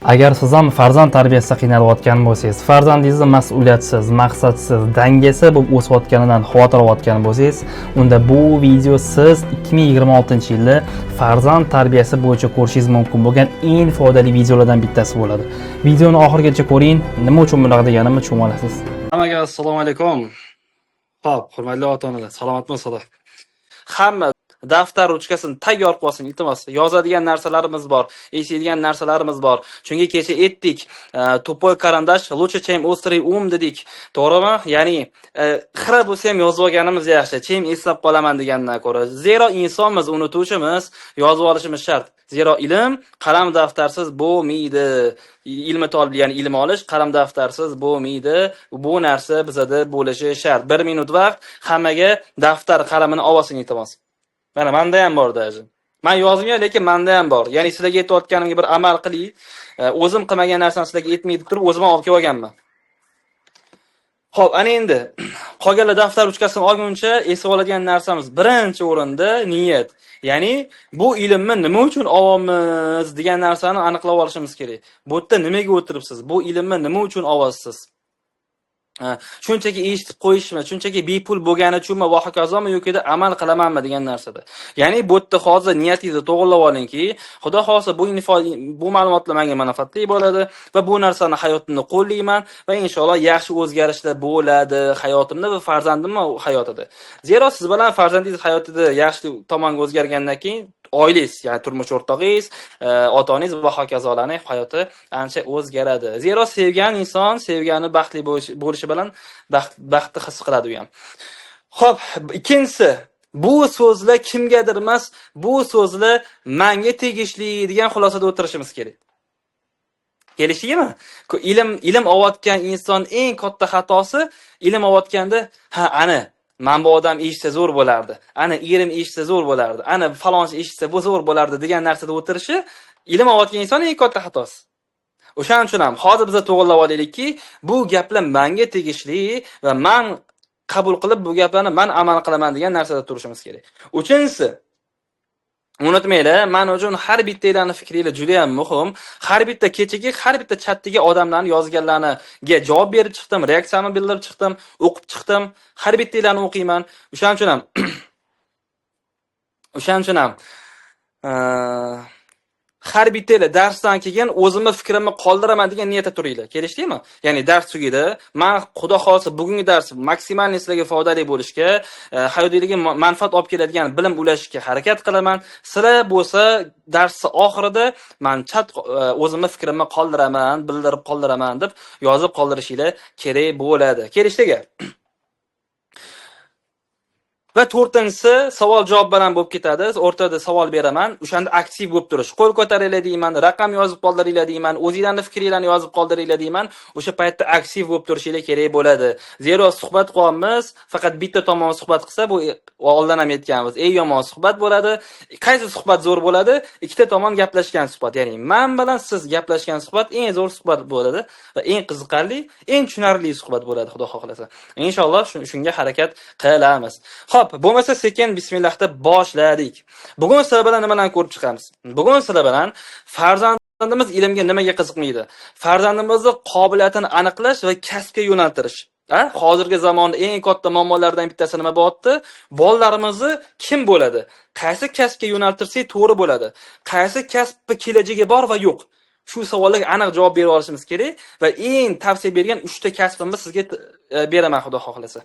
Agar siz ham farzand tarbiyasida qiynalayotgan bo'lsangiz, farzandingizni mas'uliyatsiz, maqsadsiz, dangasa bo'lib o'sayotganidan xavotir olayotgan bo'lsangiz, unda bu video siz 2026-yilda farzand tarbiyasi bo'yicha ko'rishingiz mumkin bo'lgan eng foydali videolardan bittasi bo'ladi. Videoni oxirigacha ko'ring, nima uchun bunaqa deganimni tushunib olasiz. Hammaga assalomu alaykum. Xo'p, hurmatli ota-onalar, salomatmisizlar? Hamma daftar ruchkasini tayyor qilsin, iltimos. Yozadigan narsalarimiz bor, eslaydigan narsalarimiz bor. Chunki kecha aytdik, to'poy qarandash лучше чем острый ум dedik. To'g'rimi? Ya'ni xira bo'lsa ham yozib olganimiz yaxshi, chem eslab qolaman degandan ko'ra. Zero insonmiz, unutuvchimiz, yozib olishimiz shart. Zero ilm qalam daftarsiz bo'lmaydi. Ilm tolib, ya'ni ilm olish qalam daftarsiz bo'lmaydi. Bu narsa bizada bo'lishi shart. 1 minut vaqt hammaga daftar qalamini olsin iltimos. Mana menda ham bor daji. Men yozgan, lekin menda ham bor. Ya'ni sizlarga aytayotganimga bir amal qiling. O'zim qilmagan narsani sizlarga aytmaydi turib, o'zim olib kelib olganman. Xo'p, ana endi qolganlar daftar ruchkasini olguncha esib oladigan narsamiz birinchi o'rinda niyat. Ya'ni bu ilmni nima uchun olyapmiz degan narsani aniqlab olishimiz kerak. Bu yerda nimaga o'tiribsiz? Bu ilmni nima uchun olyapsiz? Shunchaki eshitib qo'yishmi, shunchaki bepul bo'lgani uchunmi va hokazomi yo'kida amal qilamanmi degan narsada. Ya'ni bu yerda hozir niyatingizni to'g'rilab olingki, Xudo xolsa bu ma'lumotlar menga manfaatli bo'ladi va bu narsani hayotimda qo'llayman va inshaalloh yaxshi o'zgarishlar bo'ladi hayotimda va farzandimning hayotida. Zero siz bilan farzandingiz hayotida yaxshi tomonga o'zgargandan keyin oilangiz, ya'ni turmush o'rtog'ingiz, ota-onangiz va hokazolarning hayoti ancha o'zgaradi. Zero sevgan inson sevgani baxtli bo'lishi bilan baxtni his qiladi u ham. Xo'p, ikkinchisi, bu so'zlar kimgadir emas, bu so'zlar menga tegishli degan xulosada o'tirishimiz kerak. Kelishdingmi? Ilm olayotgan inson eng katta xatosi ilm olayotganda, ana men bu odam eshitsa zo'r bo'lardi. Ana erim eshitsa zo'r bo'lardi. Ana falonchi eshitsa bu zo'r bo'lardi degan narsada o'tirishi ilm olayotgan inson eng katta xatosi. O'shaning uchun ham hozir biz to'g'rilab olaylikki, bu gaplar menga tegishli va men qabul qilib bu gaplarni men amal qilaman degan narsada turishimiz kerak. Uchinchisi, unutmanglar, men uchun har bittanglarning fikringiz juda ham muhim. Har bitta kechagi, har bitta chatdagi odamlarning yozganlariga javob berib chiqdim, reaksiyamni bildirib chiqdim, o'qib chiqdim. Har bittanglarni o'qiyman. O'shaning uchun ham har bittanglar darsdan keyin o'zimni fikrimni qoldiraman degan niyatda turinglar. Kelishdingmi? Ya'ni dars tugadi. Men Xudo xolsa bugungi dars maksimal sizlarga foydali bo'lishga, hayotingizga manfaat olib keladigan bilim ulashishga harakat qilaman. Sizlar bo'lsa darsning oxirida men chat o'zimni fikrimni qoldiraman, bildirib qoldiraman deb yozib qoldirishinglar kerak bo'ladi. Kelishdiga. Va to'rtinchisi savol javob bilan bo'lib ketadi. O'rtada savol beraman. O'shanda aktiv bo'lib turish. Qo'l ko'taringlar deyman, raqam yozib qoldiringlar deyman, o'zingizlarning fikringizni yozib qoldiringlar deyman. O'sha paytda aktiv bo'lib turishingiz kerak bo'ladi. Zero suhbat qilamiz, faqat bitta tomon suhbat qilsa, bu oldin ham aytganmiz, eng yomon suhbat bo'ladi. Qaysi suhbat zo'r bo'ladi? Ikkita tomon gaplashgan suhbat. Ya'ni men bilan siz gaplashgan suhbat eng zo'r suhbat bo'ladi va eng qiziqarli, eng tushunarli suhbat bo'ladi, Xudo xohlasa. Inshaalloh shunga harakat qilamiz. Xo'p, bo'lmasa sekin bismillahda boshladik. Bugun sizlar bilan nimalarni ko'rib chiqamiz? Bugun sizlar bilan farzandimiz ilmga nimaga qiziqmaydi? Farzandimizning qobiliyatini aniqlash va kasbga yo'naltirish. Hozirgi zamonda eng katta muammolardan bittasi nima bo'lyapti? Bolalarimizni kim bo'ladi? Qaysi kasbga yo'naltirsak to'g'ri bo'ladi? Qaysi kasbga kelajagi bor va yo'q? Shu savollarga aniq javob berib olishimiz kerak va eng tavsiya bergan 3 ta kasbimni sizga beraman, Xudo xohlasa.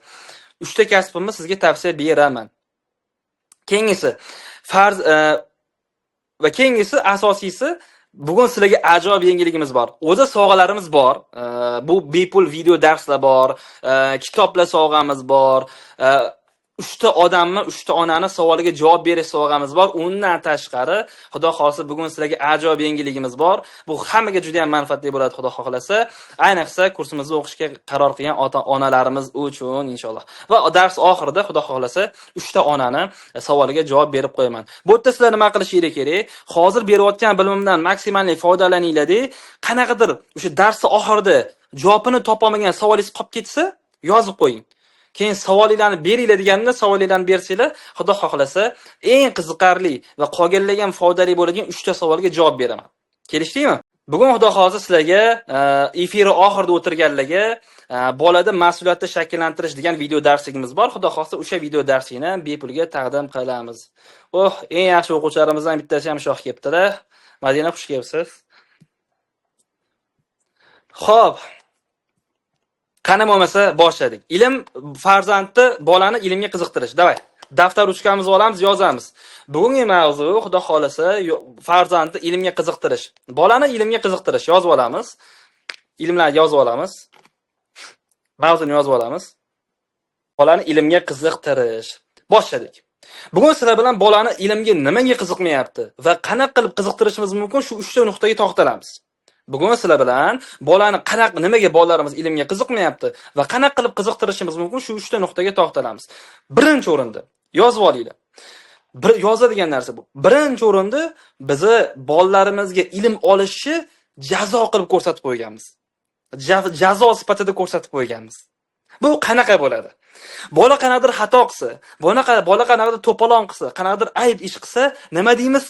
3 ta kasbimni sizga tavsiya beraman. Keyingisi va keyingisi asosiysi, bugun sizlarga ajoyib yangiligimiz bor. O'zi sovg'alarimiz bor. Bu bepul video darslar bor, kitoblar sovg'amiz bor. 3 ta odamni, 3 ta onani savoliga javob berish sovg'amiz bor. Undan tashqari, Xudo xolsa bugun sizlarga ajoyib yangiligimiz bor. Bu hammaga juda ham manfaatli bo'ladi, Xudo xolasa. Ayniqsa kursimizni o'qishga qaror qilgan ota-onalarimiz uchun inshaalloh. Va dars oxirida Xudo xolasa 3 ta onani savoliga javob berib qo'yaman. Bu yerda sizlar nima qilishingiz kerak? Hozir berayotgan bilimimdan maksimalli foydalaninglar-da, qanaqadir o'sha darsning oxirida javobini topolmagan savolingiz qolib ketsa, yozib qo'ying. Keyin savolinglarni beringlar deganimda savolinglarni bersanglar, Xudo xohlasa eng qiziqarli va qolganlarga ham foydali bo'ladigan 3 ta savolga javob beraman. Kelishdingmi? Bugun xudo xohlasa sizlarga efiri oxirida o'tirganlarga bolada mas'uliyatni shakllantirish degan video darsligimiz bor. Xudo xohlasa o'sha video darsini bepulga taqdim qilamiz. Eng yaxshi o'quvchilarimizdan bittasi ham shoh kelibdilar. Madina, xush kelibsiz. Xo'p. Qani bo'lmasa boshladik. Ilm farzandni, bolani ilmga qiziqtirish. Davay. Daftar ruchkamizni olamiz, yozamiz. Bugungi mavzu xudo xolasa farzandni ilmga qiziqtirish. Bolani ilmga qiziqtirish yozib olamiz. Ilmlarni yozib olamiz. Mavzuni yozib olamiz. Bolani ilmga qiziqtirish. Boshladik. Bugun sizlar bilan bolani ilmga nimaga qiziqmayapti va qanaqa qilib qiziqtirishimiz mumkin shu 3 ta nuqtaga to'xtalamiz. Bugun sizlar bilan bolani nimaga bolalarimiz ilmga qiziqmayapti va qanaqa qilib qiziqtirishimiz mumkin shu 3 ta nuqtaga to'xtalamiz. Birinchi o'rinda yozib olinglar. Yozadigan narsa bu. Birinchi o'rinda bizni bolalarimizga ilm olishni jazo qilib ko'rsatib qo'yganmiz. Jazo sifatida ko'rsatib qo'yganmiz. Bu qanaqa bo'ladi? Bola qanaqadir xato qilsa, bola qanaqadir to'polon qilsa, qanaqadir ayb ish qilsa, nima deymiz?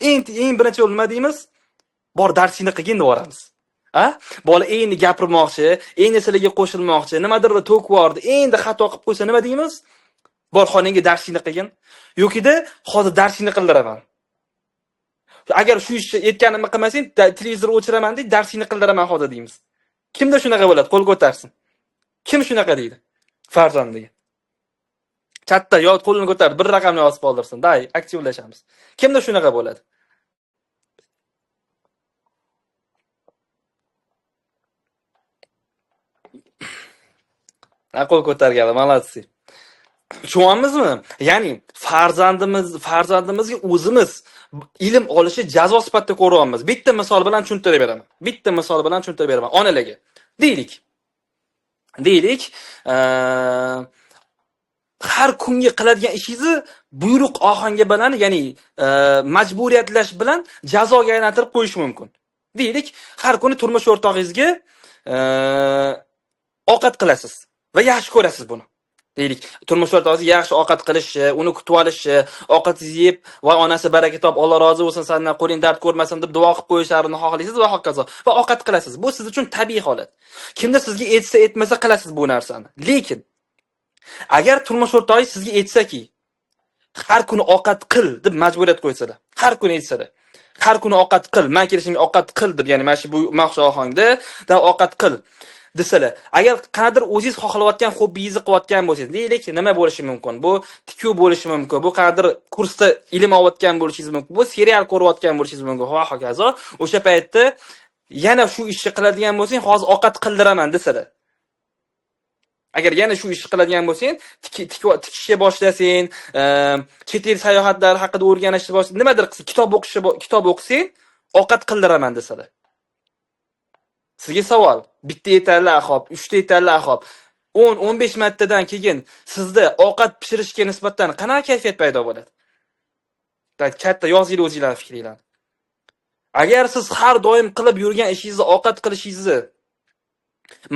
Eng birinchi yo'l nima deymiz? Bor darsingni qilgin deb yuboramiz. Bola endi gapirmoqchi, endi sizlarga qo'shilmoqchi, nimadir to'kib yubordi, endi xato qilib qo'ysa nima deymiz? Bor xonangga darsingni qilgin. Yo'kida hozir darsingni qildiraman. Agar shu ishni aytganimni qilmasang, televizor o'chiraman deb darsingni qildiraman hozir deymiz. Kimda shunaqa bo'ladi? Qo'l ko'tarsin. Kim shunaqa deydi? Farzandiga. Katta yo qo'lini ko'tarib bir raqamni yozib qoldirsin. Day, aktivlashamiz. Kimda shunaqa bo'ladi? Qo'l ko'targanlar, malatsi. Tushunyapmizmi? Ya'ni farzandimizga o'zimiz ilm olishi jazo sifatida ko'ryapmiz. Bitta misol bilan tushuntirib beraman. Onalarga. Deylik, har kungi qiladigan ishingizni buyruq ohangi bilan, ya'ni majburiyatlash bilan jazoga aylantirib qo'yish mumkin. Deylik, har kuni turmush o'rtog'ingizga ovqat qilasiz va yaxshi ko'rasiz buni. Deylik, turmush o'rtog'ingiz yaxshi ovqat qilishi, uni kutib olishi, ovqatingizni yeb va onasi baraka top, Alloh rozi bo'lsin, sendan qo'ling dard ko'rmasin deb duo qilib qo'yishlarini xohlaysiz va hokazo. Va ovqat qilasiz. Bu siz uchun tabiiy holat. Kimda sizga aytsa, aytmasa qilasiz bu narsani. Lekin agar turmush o'rtog'ingiz sizga aytsaki, har kuni ovqat qil deb majburiyat qo'ysa-da, har kuni aytsa-da, har kuni ovqat qil, men kelishimga ovqat qil deb, ya'ni mana shu bu maxsus ohangda da ovqat qil desalar, agar qanadir o'zingiz xohlayotgan hobbingizni qilayotgan bo'lsangiz, deylik, nima bo'lishi mumkin? Bu tikuv bo'lishi mumkin, bu qanadir kursda ilm olayotgan bo'lishingiz mumkin, bu serial ko'rayotgan bo'lishingiz mumkin va hokazo. O'sha paytda yana shu ishni qiladigan bo'lsang, hozir ovqat qildiraman desalar. Agar yana shu ishni qiladigan bo'lsang, tikishga boshlasang, chet el sayohatlar haqida o'rganishni boshlasang, nimadir qilsa, kitob o'qisang, ovqat qildiraman desalar. Sizga savol, bitta yetarli ahop, 3 ta yetarli ahop, 10-15 martadan keyin sizda ovqat pishirishga nisbatan qanaqa kayfiyat paydo bo'ladi? Katta yozinglar o'zingizlar fikringlarni. Agar siz har doim qilib yurgan ishingizni, ovqat qilishingizni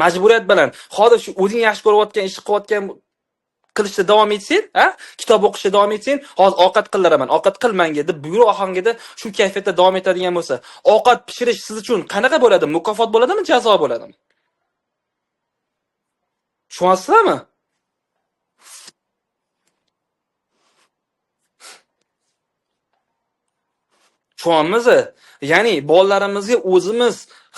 majburiyat bilan hozir shu o'zing yaxshi ko'rayotgan ishni qilishda davom etsang, kitob o'qishda davom etsang, hozir ovqat qildiraman, ovqat qil menga deb buyruq ohangida shu kayfiyatda davom etadigan bo'lsa, ovqat pishirish siz uchun qanaqa bo'ladi? Mukofot bo'ladimi, jazo bo'ladimi? Tushunyapsizlarmi? Tushunyapmizmi? Ya'ni bolalarimizga o'zimiz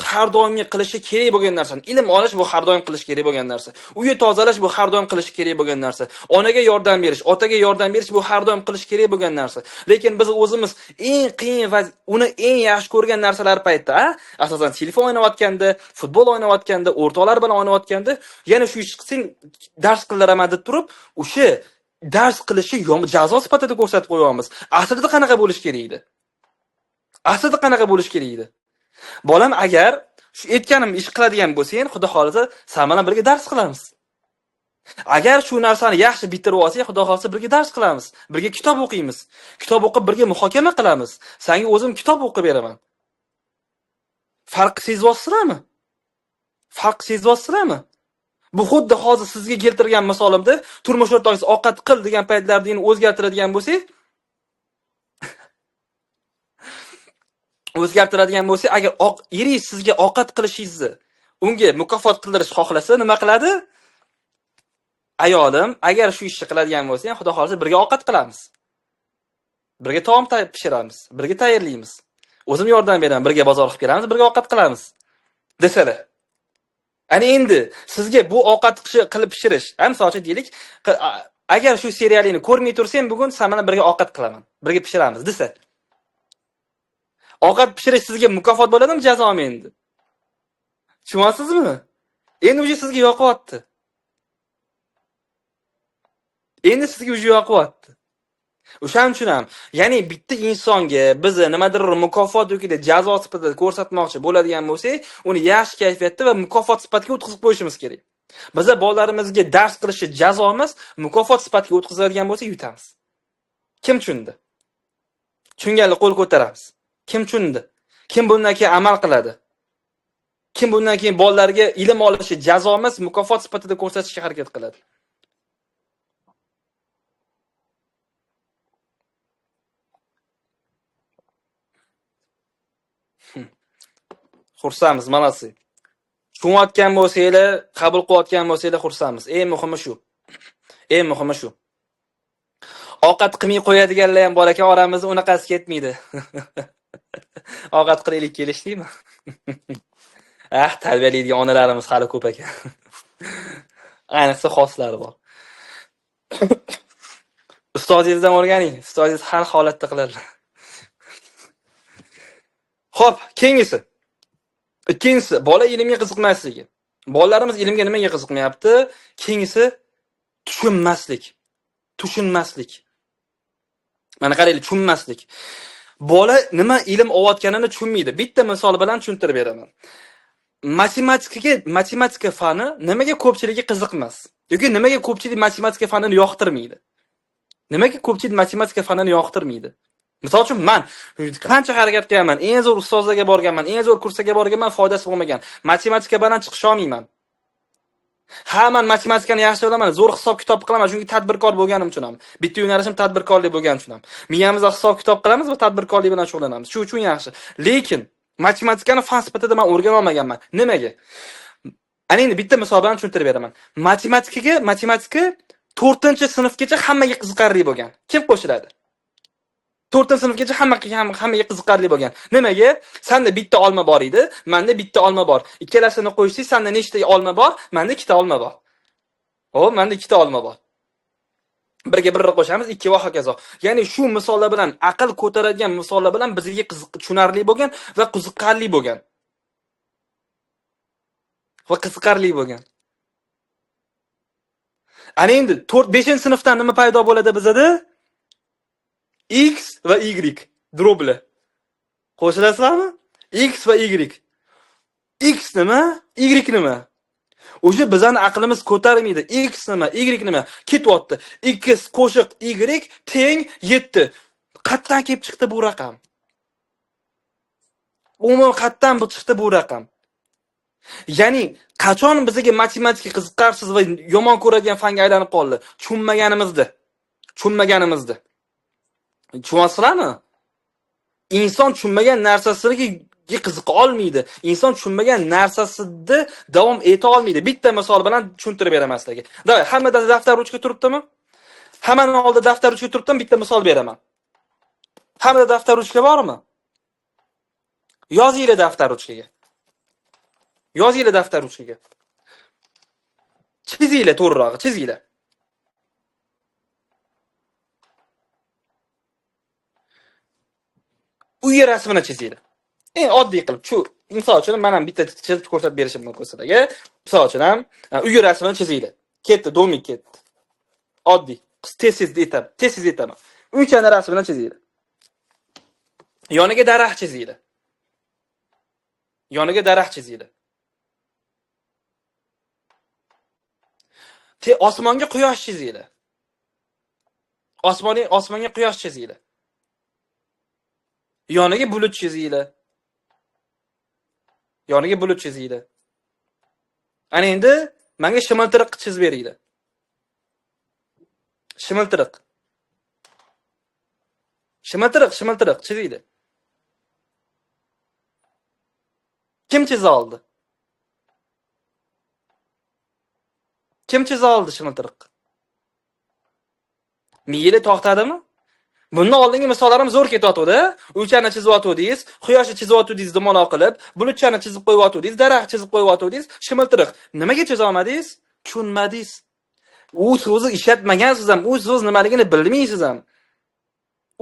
har doim qilishi kerak bo'lgan narsani, ilm olish bu har doim qilish kerak bo'lgan narsa. Uyni tozalash bu har doim qilish kerak bo'lgan narsa. Onaga yordam berish, otaga yordam berish bu har doim qilish kerak bo'lgan narsa. Lekin biz o'zimiz eng qiyin va uni eng yaxshi ko'rgan narsalar paytda, asosan telefon o'ynayotganda, futbol o'ynayotganda, o'rtoqlar bilan o'ynayotganda, yana shu ish qilsang, dars qildiraman deb turib, o'sha dars qilishi jazo sifatida ko'rsatib qo'yamiz. Aslida qanaqa bo'lish kerak edi? Bolam, agar shu aytganim ish qiladigan bo'lsang, xudo xolisa, sen bilan birga dars qilamiz. Agar shu narsani yaxshi bitirib olsang, xudo xolisa birga dars qilamiz, birga kitob o'qiymiz. Kitob o'qib birga muhokama qilamiz. Senga o'zim kitob o'qib beraman. Farq sezyapsizlarmi? Bu xuddi hozir sizga keltirgan misolimda turmush o'rtog'ingiz ovqat qil degan paytlarda o'zgartiradigan bo'lsangiz, o'zgartiradigan bo'lsa, agar eri sizga ovqat qilishingizni unga mukofot qildirish xohlasa, nima qiladi? Ayolim, agar shu ishni qiladigan bo'lsa, xudo xolasa birga ovqat qilamiz. Birga taom pishiramiz, birga tayyorlaymiz. O'zim yordam beraman, birga bozor qilib beramiz, birga ovqat qilamiz desalar. Ana endi sizga bu ovqat qilib pishirish, misol uchun deylik, agar shu serialini ko'rmay tursam, bugun sen bilan birga ovqat qilaman, birga pishiramiz desa. Ovqat pishirish sizga mukofot bo'ladimi, jazomi endi? Tushunyapsizmi? Endi uje sizga yoqyapti. Endi sizga uje yoqyapti. O'shaning uchun ham, ya'ni bitta insonga biz nimadir mukofot yoki jazo sifatida ko'rsatmoqchi bo'ladigan bo'lsak, uni yaxshi kayfiyatda va mukofot sifatida o'tkazib qo'yishimiz kerak. Biz bolalarimizga dars qilishi jazo emas, mukofot sifatida o'tkazadigan bo'lsak, yutamiz. Kim tushundi? Tushunganlar qo'l ko'taramiz. Kim tushundi? Kim bundan keyin amal qiladi? Kim bundan keyin bolalarga ilm olishi jazo emas, mukofot sifatida ko'rsatishga harakat qiladi? Xursamiz, malasi. Tushunayotgan bo'lsanglar, qabul qilayotgan bo'lsanglar xursamiz. Eng muhimi shu. Eng muhimi shu. Ovqat qilmay qo'yadiganlar ham bor ekan, oramizda unaqasi ketmaydi. Ovqat qilaylik kelishdingmi? Tarbiyalaydigan onalarimiz hali ko'p ekan. Ayniqsa xoslari bor. Ustozingizdan o'rganing. Ustozingiz har holatda qiladi. Xo'p, keyingisi. Ikkinchisi, bola ilmga qiziqmasligi. Bolalarimiz ilmga nimaga qiziqmayapti? Keyingisi tushunmaslik. Tushunmaslik. Mana qaranglar, tushunmaslik. Bola nima ilm olayotganini tushunmaydi. Bitta misol bilan tushuntirib beraman. Matematika fani nimaga ko'pchiligi qiziqmas? Yoki nimaga ko'pchilik matematika fanini yoqtirmaydi? Nimaga ko'pchilik matematika fanini yoqtirmaydi? Misol uchun men qancha harakat qilaman, eng zo'r ustozlarga borganman, eng zo'r kurslarga borganman, foydasi bo'lmagan. Matematika bilan chiqisha olmayman. Ha, men matematikani yaxshi bilaman, zo'r hisob kitob qilaman, chunki tadbirkor bo'lganim uchun ham. Bitta yo'nalishim tadbirkorlik bo'lgani uchun ham. Miyamizda hisob kitob qilamiz va tadbirkorlik bilan shug'ullanamiz. Shu uchun yaxshi. Lekin matematikani fan sifatida men o'rgana olmaganman. Nimaga? Ana endi bitta misol bilan tushuntirib beraman. Matematika 4-sinfgacha hammaga qiziqarli bo'lgan. Kim qo'shiladi? 4-sinfgacha hammaga qiziqarli bo'lgan. Nimaga? Senda bitta olma bor edi, menda bitta olma bor. Ikkalasini qo'ysak, senda nechta olma bor? Menda ikkita olma bor. Menda ikkita olma bor. Birga birni qo'shamiz, 2 va hokazo. Ya'ni shu misollar bilan, aql ko'taradigan misollar bilan bizga tushunarli bo'lgan va qiziqarli bo'lgan. Ana endi 4-5-sinfdan nima paydo bo'ladi bizda? X va Y drobli. Qo'shilasizlarmi? X va Y. X nima? Y nima? O'sha bizning aqlimiz ko'tarmaydi. X nima? Y nima? Ketyapti. X qo'shiq Y teng 7. Qatdan kelib chiqdi bu raqam? Umuman qatdan chiqdi bu raqam? Ya'ni qachon bizga matematika qiziqarsiz va yomon ko'radigan fanga aylanib qoldi? Tushunmaganimizda. Tushunyapsizlarmi? Inson tushunmagan narsasiga qiziqa olmaydi. Inson tushunmagan narsasida davom eta olmaydi. Bitta misol bilan tushuntirib beraman sizlarga. Davay, hammada daftar ruchka turibdimi? Hammaning oldida daftar ruchka turibdimi? Bitta misol beraman. Hammada daftar ruchka bormi? Yozinglar daftar ruchkaga. Chizinglar to'g'rirog'i, chizinglar. Uy rasmini chizinglar. Eng oddiy qilib, shu misol uchun men ham bitta chizib ko'rsatib berishim mumkin sizlarga. Misol uchun ham uy rasmini chizinglar. Ketdi, domik ketdi. Oddiy. Tez aytaman. Uychani rasmini chizinglar. Yoniga daraxt chizinglar. Osmonga quyosh chizinglar. Osmonga quyosh chizinglar. Yoniga bulut chizinglar. Ana endi menga shimiltiriq chizib beringlar. Shimiltiriq chizinglar. Kim chiza oldi? Kim chiza oldi shimiltiriq? Miyili to'xtadimi? Bundan oldingi misollarim zo'r ketyotdi. Uychani chizib o'tdingiz, quyoshni chizib o'tdingiz dumaloq qilib, bulutchani chizib qo'yib o'tdingiz, daraxt chizib qo'yib o'tdingiz, shimiltiriq. Nimaga chiza olmadingiz? Tushunmadingiz. U so'zni ishlatmagansiz ham, u so'z nimaligini bilmaysiz ham.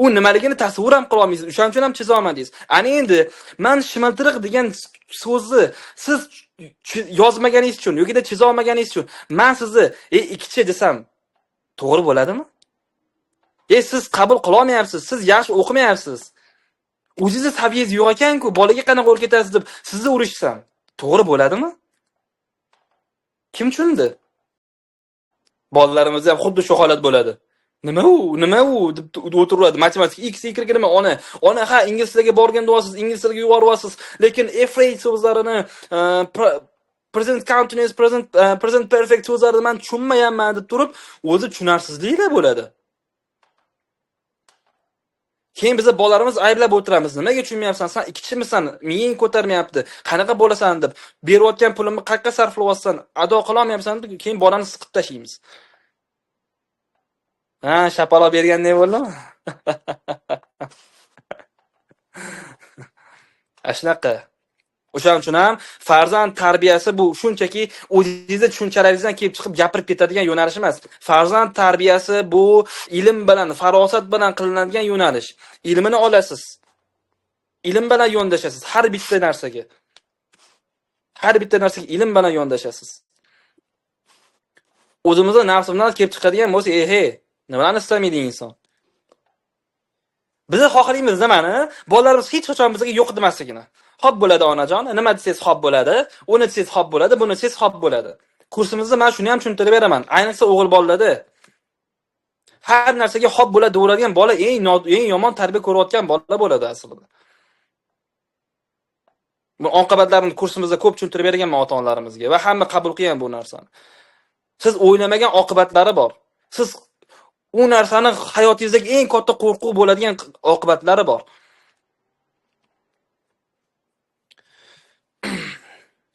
U nimaligini tasavvur ham qila olmaysiz. O'shaning uchun ham chiza olmadingiz. Ana endi men shimiltiriq degan so'zni siz yozmaganingiz uchun yoki chiza olmaganingiz uchun men sizni ikkichi desam to'g'ri bo'ladimi? Siz qabul qila olmayapsiz, siz yaxshi o'qimayapsiz. O'zingizni saviyangiz yo'q ekan-ku, bolaga qanaqa o'rgatasiz deb sizni urishsam, to'g'ri bo'ladimi? Kim tushundi? Bolalarimizda ham xuddi shu holat bo'ladi. Nima u deb o'tiradi. Matematika x y nima ona ha ingliz tiliga borgan deyapsiz, ingliz tiliga yuboryapsiz, lekin afraid so'zlarini present continuous, present perfect so'zlarini men tushunmayapman deb turib, o'zi tushunarsizliklar bo'ladi. Keyin biz bolalarimiz ayblab o'tiramiz. Nimaga tushunmayapsan? Sen ikkichimisan, miying ko'tarmayapti. Qanaqa bo'lasan deb, berayotgan pulimni qayerga sarflayapsan, ado qila olmayapsan deb, keyin bolani siqib tashlaymiz. Ha, shapaloq bergandek bo'ldimi? Ashunaqa. O'shaning uchun ham farzand tarbiyasi bu shunchaki o'zingizning tushunchalaringizdan kelib chiqib gapirib ketadigan yo'nalish emas. Farzand tarbiyasi bu ilm bilan, farosat bilan qilinadigan yo'nalish. Ilmini olasiz. Ilm bilan yondashasiz har bitta narsaga. Har bitta narsaga ilm bilan yondashasiz. O'zimizning nafsimizdan kelib chiqadigan bo'lsa, nimalarni istamaydi inson? Biz xohlaymiz nimani? Bolalarimiz hech qachon bizga yo'q demasligini. Xo'p bo'ladi onajon, nima desangiz xo'p bo'ladi, uni desangiz xo'p bo'ladi, buni desangiz xo'p bo'ladi. Kursimizda men shuni ham tushuntirib beraman. Ayniqsa o'g'il bolalarda har narsaga xo'p bo'ladi deydigan bola eng yomon tarbiya ko'rayotgan bola bo'ladi aslida. Bu oqibatlarini kursimizda ko'p tushuntirib berganman ota-onalarimizga va hamma qabul qilgan bu narsani. Siz o'ylamagan oqibatlari bor. Siz u narsani hayotingizdagi eng katta qo'rquv bo'ladigan oqibatlari bor.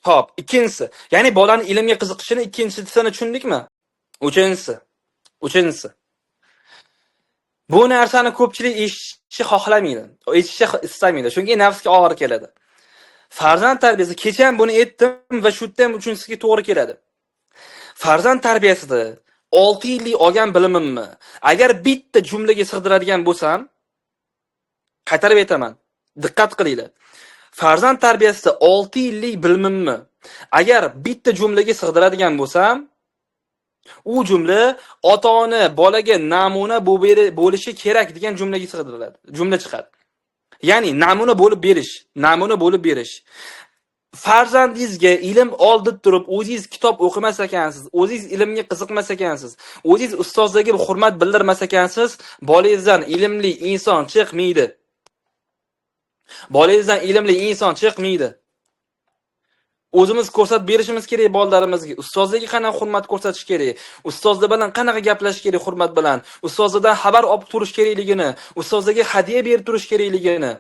Xo'p, ikkinchisi, ya'ni bolaning ilmga qiziqishini ikkinchisini tushundikmi? Uchinchisi. Bu narsani ko'pchilik eshitishni xohlamaydi, eshitishni istamaydi, chunki nafsga og'ir keladi. Farzand tarbiyasi, kecha ham buni aytdim va shu yerda ham uchinchisiga to'g'ri keladi. Farzand tarbiyasida 6 yillik olgan bilimimni agar bitta jumlaga sig'diradigan bo'lsam, qaytarib aytaman. Diqqat qilinglar. Farzand tarbiyasida 6 yillik bilimimni agar bitta jumlaga sig'diradigan bo'lsam, u jumla ota-ona bolaga namuna bo'lishi kerak degan jumlaga sig'diriladi. Jumla chiqadi. Ya'ni namuna bo'lib berish. Farzandingizga ilm ol deb turib, o'zingiz kitob o'qimas ekansiz, o'zingiz ilmga qiziqmas ekansiz, o'zingiz ustozlarga hurmat bildirmas ekansiz, bolangizdan ilmli inson chiqmaydi. Bolangizdan ilmli inson chiqmaydi. O'zimiz ko'rsatib berishimiz kerak bolalarimizga. Ustozlarga qanaqa hurmat ko'rsatish kerak, ustozlar bilan qanaqa gaplashish kerak hurmat bilan, ustozlardan xabar olib turish kerakligini, ustozlarga hadiya berib turish kerakligini.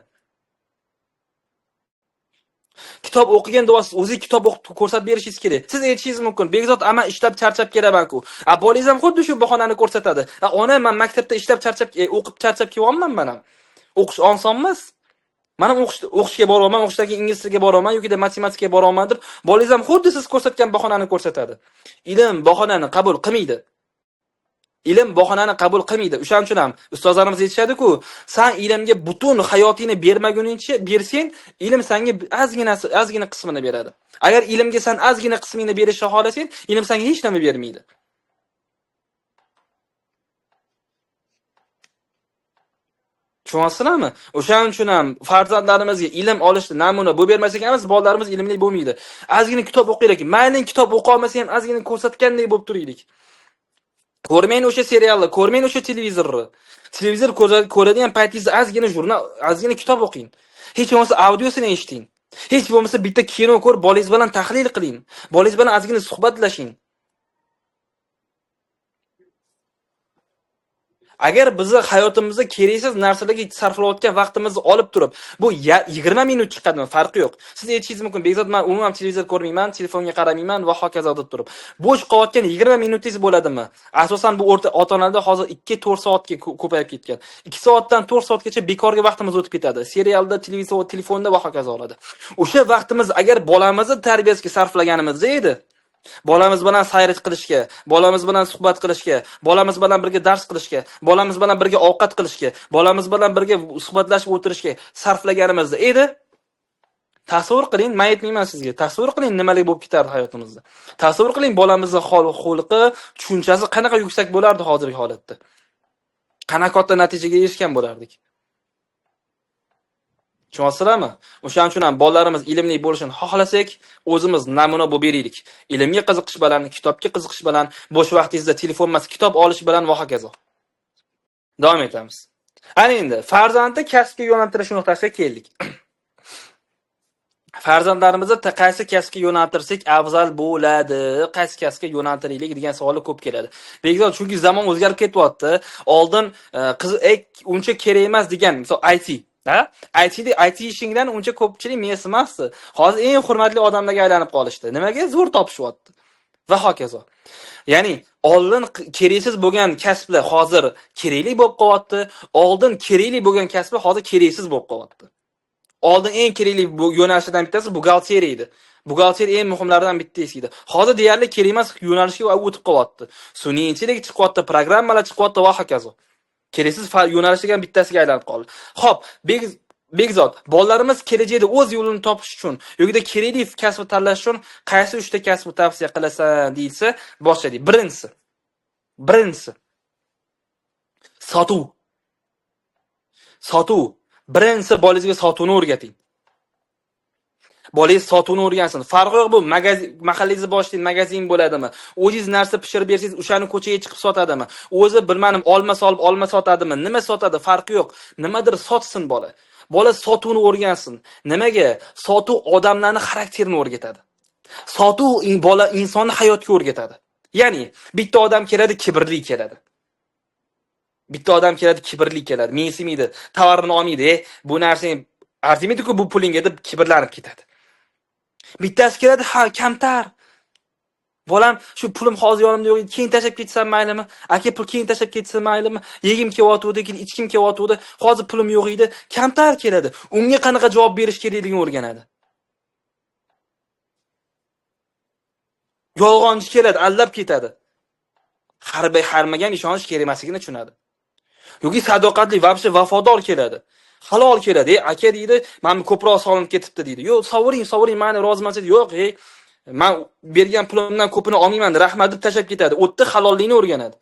Kitob o'qigan deyapsiz, o'zingiz kitob o'qib ko'rsatib berishingiz kerak. Siz aytishingiz mumkin, "Bekzod, ama ishlab charchab kelaman-ku." Bolangiz ham xuddi shu bahonani ko'rsatadi. Ona, men maktabda ishlab charchab, o'qib charchab kelyapman men ham. O'qish oson emas. Men ham o'qishga boryapman, o'qishdagi ingliz tiliga boryapman yoki matematikaga boryapman deb, bolangiz ham xuddi siz ko'rsatgan bahonani ko'rsatadi. Ilm bahonani qabul qilmaydi. Ilm bahonani qabul qilmaydi. O'shaning uchun ham ustozlarimiz aytishadi-ku, sen ilmga butun hayotingni bermaguningcha bersang, ilm senga ozgina qismini beradi. Agar ilmga sen ozgina qismini berishni xohlasang, ilm senga hech nima bermaydi. Tushunyapsizlarmi? O'shaning uchun ham farzandlarimizga ilm olishni namuna bo'lib bermas ekanmiz, bolalarimiz ilmli bo'lmaydi. Ozgina kitob o'qiylik. Mayli kitob o'qiy olmasa ham ozgina ko'rsatgandek bo'lib turaylik. Ko'rmang o'sha serialni, ko'rmang o'sha televizorni. Televizor ko'radigan paytingizda ozgina jurnal, ozgina kitob o'qing. Hech bo'lmasa audiosini eshiting. Hech bo'lmasa bitta kino ko'rib, bolangiz bilan tahlil qiling. Bolangiz bilan ozgina suhbatlashing. Agar bizni hayotimizda keraksiz narsalarga sarflayotgan vaqtimizni olib turib, bu 20 minut chiqadimi, farqi yo'q. Siz aytishingiz mumkin, "Bekzod, men umuman televizor ko'rmayman, telefonga qaramayman va hokazo" deb turib. Bo'sh qolayotgan 20 minutingiz bo'ladimi? Asosan bu ota-onalarda hozir 2-4 soatga ko'payib ketgan. 2 soatdan 4 soatgacha bekorga vaqtimiz o'tib ketadi. Serialda, televizor, telefonda va hokazo oladi. O'sha vaqtimiz agar bolamizni tarbiyasiga sarflaganimizda edi, bolamiz bilan sayr qilishga, bolamiz bilan suhbat qilishga, bolamiz bilan birga dars qilishga, bolamiz bilan birga ovqat qilishga, bolamiz bilan birga suhbatlashib o'tirishga sarflaganimizda edi, tasavvur qiling, men aytmayman sizga, tasavvur qiling nimalar bo'lib ketardi hayotimizda. Tasavvur qiling bolamizning xulqi, tushunchasi qanaqa yuksak bo'lardi hozirgi holatda. Qanaqa katta natijaga erishgan bo'lardik. Tushunyapsizlarmi? O'shaning uchun ham bolalarimiz ilmli bo'lishini xohlasak, o'zimiz namuna bo'lib beraylik. Ilmga qiziqish bilan, kitobga qiziqish bilan, bo'sh vaqtingizda telefon emas, kitob olish bilan va hokazo. Davom etamiz. Ana endi farzandni kasbga yo'naltirish nuqtasiga keldik. Farzandlarimizni qaysi kasbga yo'naltirsak afzal bo'ladi, qaysi kasbga yo'naltiraylik degan savollar ko'p keladi. Bekzod, chunki zamon o'zgarib ketyapti. Oldin qiz uncha kerak emas degan, misol IT, ha? IT ishingdan uncha ko'pchilik mensimasdi. Hozir eng hurmatli odamlarga aylanib qolishdi. Nimaga? Zo'r topishyapti. Va hokazo. Ya'ni oldin keraksiz bo'lgan kasblar hozir kerakli bo'lib qolyapti. Oldin kerakli bo'lgan kasblar hozir keraksiz bo'lib qolyapti. Oldin eng kerakli yo'nalishlardan bittasi buxgalteriya edi. Buxgalteriya eng muhimlaridan bittasi edi. Hozir deyarli kerak emas yo'nalishga o'tib qolyapti. Sun'iy chiqyapti, programmalar chiqyapti va hokazo. Keraksiz yo'nalishlardan bittasiga aylanib qoldi. Xo'p, Bekzod, bolalarimiz kelajakda o'z yo'lini topish uchun yoki kerakli kasb tanlash uchun qaysi 3 ta kasbni tavsiya qilasan deysa, boshlaylik. Birinchisi sotuv. Birinchisi bolangizga sotuvni o'rgating. Bolangiz sotuvni o'rgansin. Farqi yo'q, bu mahallangizda boshlaydi, magazin bo'ladimi? O'zingiz narsa pishirib bersangiz, o'shani ko'chaga chiqib sotadimi? O'zi bilmadim, olma solib olma sotadimi? Nima sotadi? Farqi yo'q. Nimadir sotsin bola. Bola sotuvni o'rgansin. Nimaga? Sotuv odamlarning xarakterini o'rgatadi. Sotuv bola insonni hayotga o'rgatadi. Ya'ni bitta odam keladi, kibrli keladi. Mensimaydi, tovarni olmaydi. Bu narsani arzimaydi-ku bu pulingga deb kibrlanib ketadi. Bittasi keladi, ha, kamtar. Bolam, shu pulim hozir yonimda yo'q, keyin tashab ketsam maylimi? Aka, pul keyin tashab ketsa maylimi? Yegim kelyotgandi, keyin ichkim kelyotgandi, hozir pulim yo'q edi. Kamtar keladi. Unga qanaqa javob berish kerakligini o'rganadi. Yolg'onchi keladi, aldab ketadi. Harmagan ishonish kerak emasligini tushunadi. Yoki sadoqatli, vobshe vafodor keladi. Halol keladi. Aka deydi, "Men ko'proq solinib ketibdi" deydi. "Yo'q, sovuring, meni roziman" dedi. "Yo'q, men bergan pulimdan ko'pini olmayman" deb rahmat deb tashab ketadi. O'tda halollikni o'rganadi.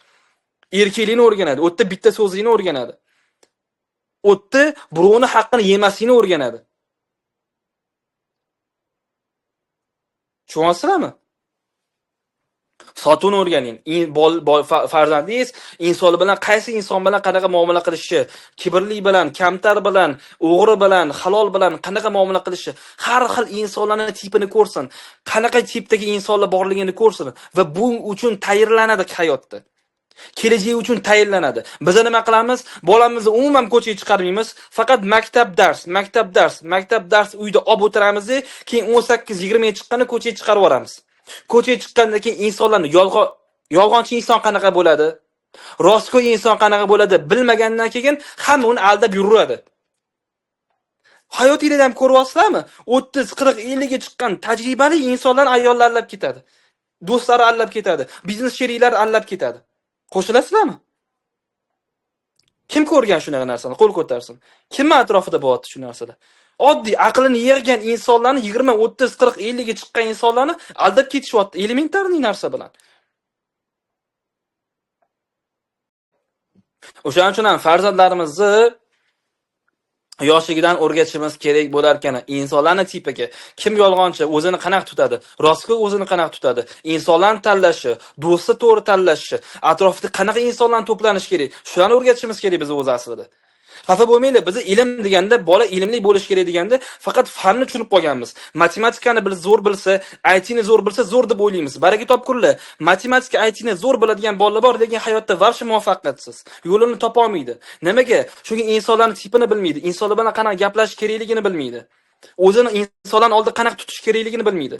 Erkaklikni o'rganadi. O'tda bitta so'zlikni o'rganadi. O'tda birovning haqqini yemaslikni o'rganadi. Tushunyapsizlarmi? Sotuvni o'rganing. Farzandingiz inson bilan qaysi inson bilan qanaqa muomala qilishi, kibrli bilan, kamtar bilan, o'g'ri bilan, halol bilan qanaqa muomala qilishi, har xil insonlarning tipini ko'rsin, qanaqa tipdagi insonlar borligini ko'rsin va bu uchun tayyorlanadi hayotda. Kelajak uchun tayyorlanadi. Biz nima qilamiz? Bolamizni umuman ko'chaga chiqarmaymiz, faqat maktab dars uyda olib o'tiramiz, keyin 18-20 ga chiqqanda ko'chaga chiqarib yuboramiz. Ko'chaga chiqqandan keyin insonlarni yolg'onchi inson qanaqa bo'ladi? Rostgo'y inson qanaqa bo'ladi? Bilmagandan keyin hamma uni aldab yuraveradi. Hayotingizda ham ko'ryapsizlarmi? 30, 40, 50 ga chiqqan tajribali insonlar ayollar aldab ketadi. Do'stlari aldab ketadi. Biznes sheriklar aldab ketadi. Qo'shilasizlarmi? Kim ko'rgan shunaqa narsani? Qo'l ko'tarsin. Kim atrofida bo'lyapti shu narsalar? Oddiy aqlini yig'gan insonlarni 20, 30, 40, 50 ga chiqqan insonlarni aldab ketishyapti elementarniy narsa bilan. O'shaning uchun ham farzandlarimizni yoshligidan o'rgatishimiz kerak bo'lar ekan. Insonlarning tipiga, kim yolg'onchi, o'zini qanaqa tutadi, rostgo'y o'zini qanaqa tutadi, insonlarni tanlashi, do'stni to'g'ri tanlashi, atrofida qanaqa insonlarni to'planish kerak, shularni o'rgatishimiz kerak biz o'z aslida. Xafa bo'lmanglar, biz ilm deganda bola ilmli bo'lish kerak deganda faqat fanni tushunib qolganmiz. Matematikani zo'r bilsa, ITni zo'r bilsa zo'r deb o'ylaymiz. Baraka topkurlar. Matematika, ITni zo'r biladigan bolalar bor, lekin hayotda vaqti muvaffaqiyatsiz. Yo'lini topa olmaydi. Nimaga? Chunki insonlarning tipini bilmaydi. Insonlar bilan qanaqa gaplashish kerakligini bilmaydi. O'zini insonlar oldida qanaqa tutish kerakligini bilmaydi.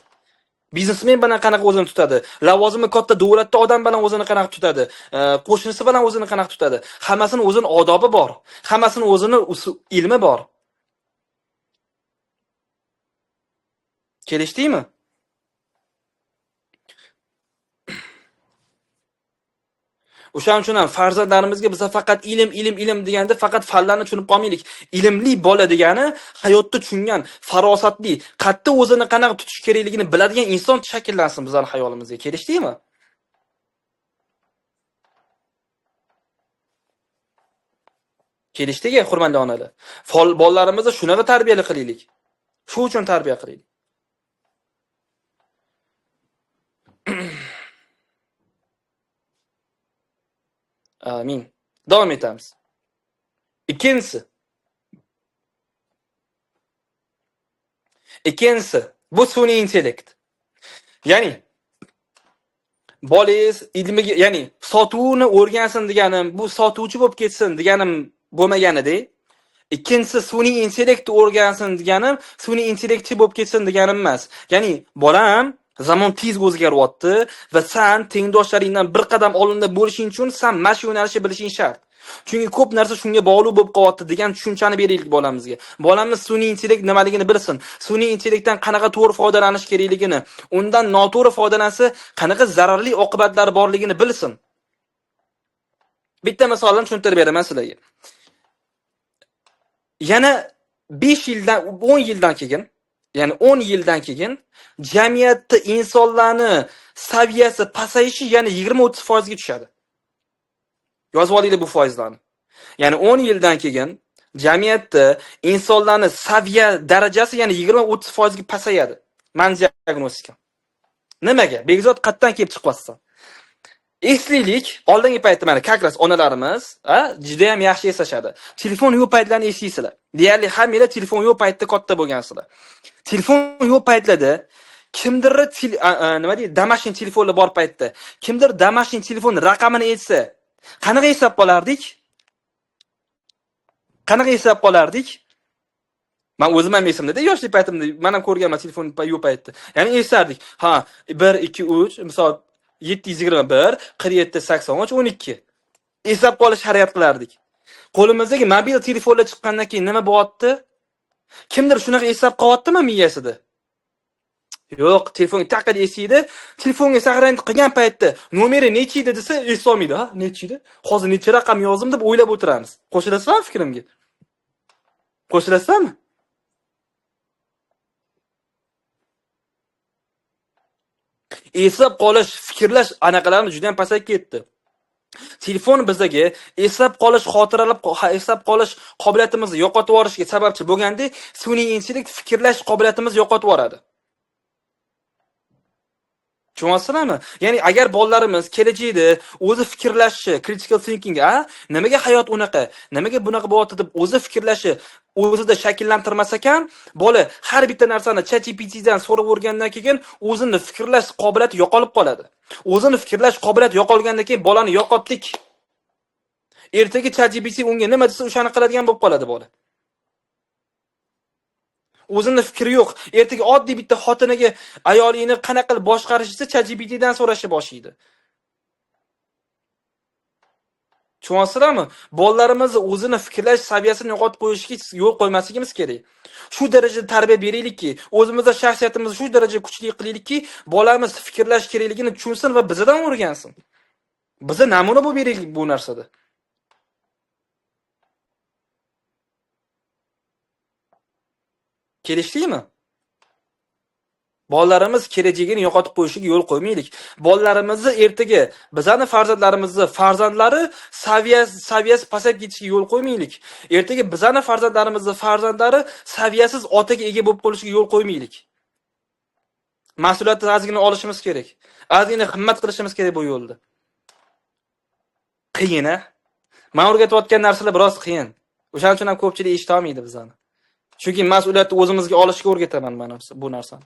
Biznesmen bilan qanaqa o'zini tutadi, lavozimi katta davlatda odam bilan o'zini qanaqa tutadi, qo'shnisi bilan o'zini qanaqa tutadi. Hammasini o'zini odobi bor, hammasini o'zini ilmi bor. Kelishdingmi? O'shaning uchun ham farzandlarimizga biz faqat ilm deganda faqat fanlarni tushunib qolmaylik. Ilmli bola degani hayotni tushungan, farosatli, qatta o'zini qanaqa tutish kerakligini biladigan inson shakllansin bizning hayolimizga. Kelishdingmi? Kelishdiga, hurmatli onalar. Bolalarimizni shunaqa tarbiya qilaylik. Shu uchun tarbiya qilaylik. Amin. Davom etamiz. Ikkinchisi bu sun'iy intellekt. Ya'ni bolangiz ilmiga, ya'ni sotuvni o'rgansin deganim, bu sotuvchi bo'lib ketsin deganim bo'lmaganida, ikkinchisi sun'iy intellektni o'rgansin deganim, sun'iy intellektchi bo'lib ketsin deganim emas. Ya'ni bolam zamon tez o'zgaryapti va sen tengdoshlaringdan bir qadam oldinda bo'lishing uchun sen mana shu yo'nalishni bilishing shart. Chunki ko'p narsa shunga bog'liq bo'lib qolyapti degan tushunchani beraylik bolamizga. Bolamiz sun'iy intellekt nimaligini bilsin. Sun'iy intellektdan qanaqa to'g'ri foydalanish kerakligini, undan noto'g'ri foydalansa qanaqa zararli oqibatlari borligini bilsin. Bitta misolni tushuntirib beraman sizlarga. Yana 5 yildan, 10 yildan keyin, ya'ni 10 yildan keyin jamiyatda insonlarni saviyasi pasayishi yana 20-30% ga tushadi. Yozib olinglar bu foizlarni. Ya'ni 10 yildan keyin jamiyatda insonlarning saviya darajasi yana 20-30% ga pasayadi. Men diagnostika. Nimaga? Begzod qatdan kelib chiqyapsan. Eslaylik, oldingi paytda mana kakras onalarimiz, juda ham yaxshi eslashadi. Telefon yo'q paytlarni eslaysizlar. Deyarli hammanglar telefon yo'q paytda katta bo'lgansizlar. Telefon yo'q paytlarda kimdir nima deydi, damashin telefonlar bor paytda, kimdir damashin telefon raqamini aytsa, qanaqa hisob qolardik? Qanaqa hisob qolardik? Men o'zim ham esimda, yoshlik paytimda men ham ko'rganman telefon yo'q paytda. Ya'ni esardik. Ha, 1 2 3, misol 721 47 83 12. Hisob qolish harakat qilardik. Qo'limizdagi mobil telefonlar chiqqandan keyin nima bo'lyapti? Kimdir shunaqa hisob qilyaptimi miyasida? Yo'q, telefonga taqid esiydi. Telefonga saqlanib qilgan paytda nomeri nechi edi desa, eslolmaydi. Ha, nechi edi? Hozir necha raqam yozdim deb o'ylab o'tiramiz. Qo'shilasizmi fikrimga? Qo'shilasizmi? Eslab qolish, fikrlash anaqalarimiz juda ham pasayib ketdi. Telefon bizga eslab qolish, xotiralab eslab qolish qobiliyatimizni yo'qotib yuborishga sababchi bo'lganda, sun'iy intellekt fikrlash qobiliyatimizni yo'qotib yuboradi. Tushunyapsizlarmi? Ya'ni agar bolalarimiz kelajakda o'zi fikrlashi, critical thinking, nimaga hayot unaqa, nimaga bunaqa bo'lyapti deb o'zi fikrlashi, o'zida shakllantirmas ekan, bola har bitta narsani ChatGPT dan so'rab o'rgangandan keyin o'zini fikrlash qobiliyati yo'qolib qoladi. O'zini fikrlash qobiliyati yo'qolgandan keyin bolani yo'qotdik. Ertaga ChatGPT unga nima desa o'shani qiladigan bo'lib qoladi bola. O'zini fikri yo'q. Ertaga oddiy bitta xotiniga ayolini qanaqa qilib boshqarishsa ChatGPT dan so'rashni boshlaydi. Tushunyapsizlarmi? Bolalarimizni o'zini fikrlash saviyasini yo'qotib qo'yishga yo'l qo'ymasligimiz kerak. Shu darajada tarbiya beraylikki, o'zimizda shaxsiyatimizni shu darajada kuchli qilaylikki, bolamiz fikrlash kerakligini tushunsin va bizdan o'rgansin. Biza namuna bo'lib beraylik bu narsada. Kelishdingmi? Bolalarimiz kelajagini yo'qotib qo'yishiga yo'l qo'ymaylik. Bolalarimizni ertaga bizani farzandlari saviyasi pasayib ketishiga yo'l qo'ymaylik. Ertaga bizani farzandlari saviyasiz otaga ega bo'lib qolishiga yo'l qo'ymaylik. Mas'uliyatni ozgina olishimiz kerak. Ozgina himmat qilishimiz kerak bu yo'lda. Qiyin-a? Men o'rgatayotgan narsalar biroz qiyin. O'shaning uchun ham ko'pchilik eshita olmaydi bizani. Chunki mas'uliyatni o'zimizga olishga o'rgataman mana bu narsani.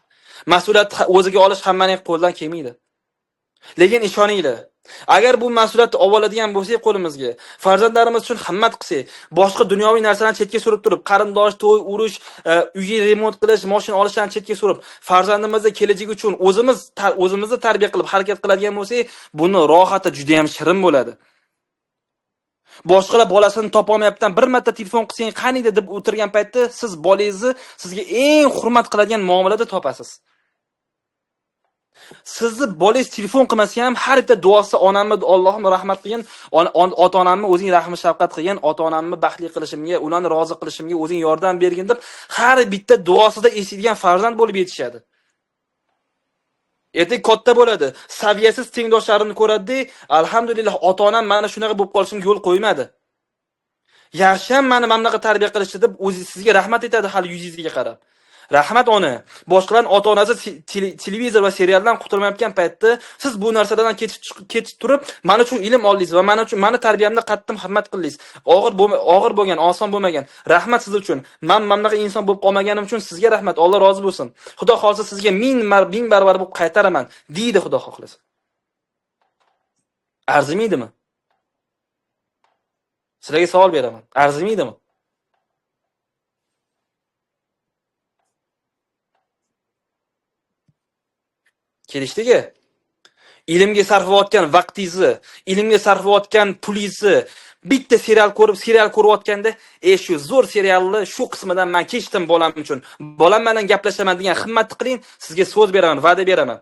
Mas'uliyatni o'ziga olish hammaning qo'lidan kelmaydi. Lekin ishoninglar, agar bu mas'uliyatni oladigan bo'lsak qo'limizga, farzandlarimiz uchun himmat qilsak, boshqa dunyoviy narsalarni chetga surib turib, qarindosh, to'y, urush, uyga remont qilish, mashina olishdan chetga surib, farzandimizning kelajagi uchun o'zimizni tarbiya qilib harakat qiladigan bo'lsak, buni rohati juda ham shirin bo'ladi. Boshqalar bolasini topolmayaptidan bir marta telefon qilsang, qaniydi deb o'tirgan paytda siz bolangizni sizga eng hurmat qiladigan muomalada topasiz. Sizni bolangiz telefon qilmasa ham har bitta duosi onamni Allohim rahmat qilgin, ota-onamni o'zing rahmat shafqat qilgin, ota-onamni baxtli qilishimga, ularni rozi qilishimga o'zing yordam bergin deb har bitta duosida eslaydigan farzand bo'lib yetishadi. Ertaga katta bo'ladi, saviyasiz tengdoshlarini ko'radi, alhamdulillah ota-onam mana shunaqa bo'lib qolishimga yo'l qo'ymadi. Yaxshi ham meni mamlaqa tarbiya qilishdi deb o'zi sizga rahmat etadi hali yuzingizga qarab. Rahmat ona. Boshqalarning ota-onasi televizor va serialdan qutulmayotgan paytda siz bu narsalardan ketib turib, mana shu ilm oldingiz va mana shu meni tarbiyamda qattiq himmat qildingiz. Og'ir bo'lgan, oson bo'lmagan. Rahmat siz uchun. Men mamlaqa inson bo'lib qolmaganim uchun sizga rahmat. Alloh rozi bo'lsin. Xudo xolsa sizga ming barobar bo'lib qaytaraman, deydi Xudo xohlasa. Arzimaydimi? Sizlarga savol beraman. Arzimaydimi? Kelishdiki, ilmga sarflayotgan vaqtingizni, ilmga sarflayotgan pulingizni bitta serial ko'rayotganda, shu zo'r serialni shu qismidan men kechdim bolam uchun. Bolam bilan gaplashaman degan himmatni qiling, sizga so'z beraman, va'da beraman.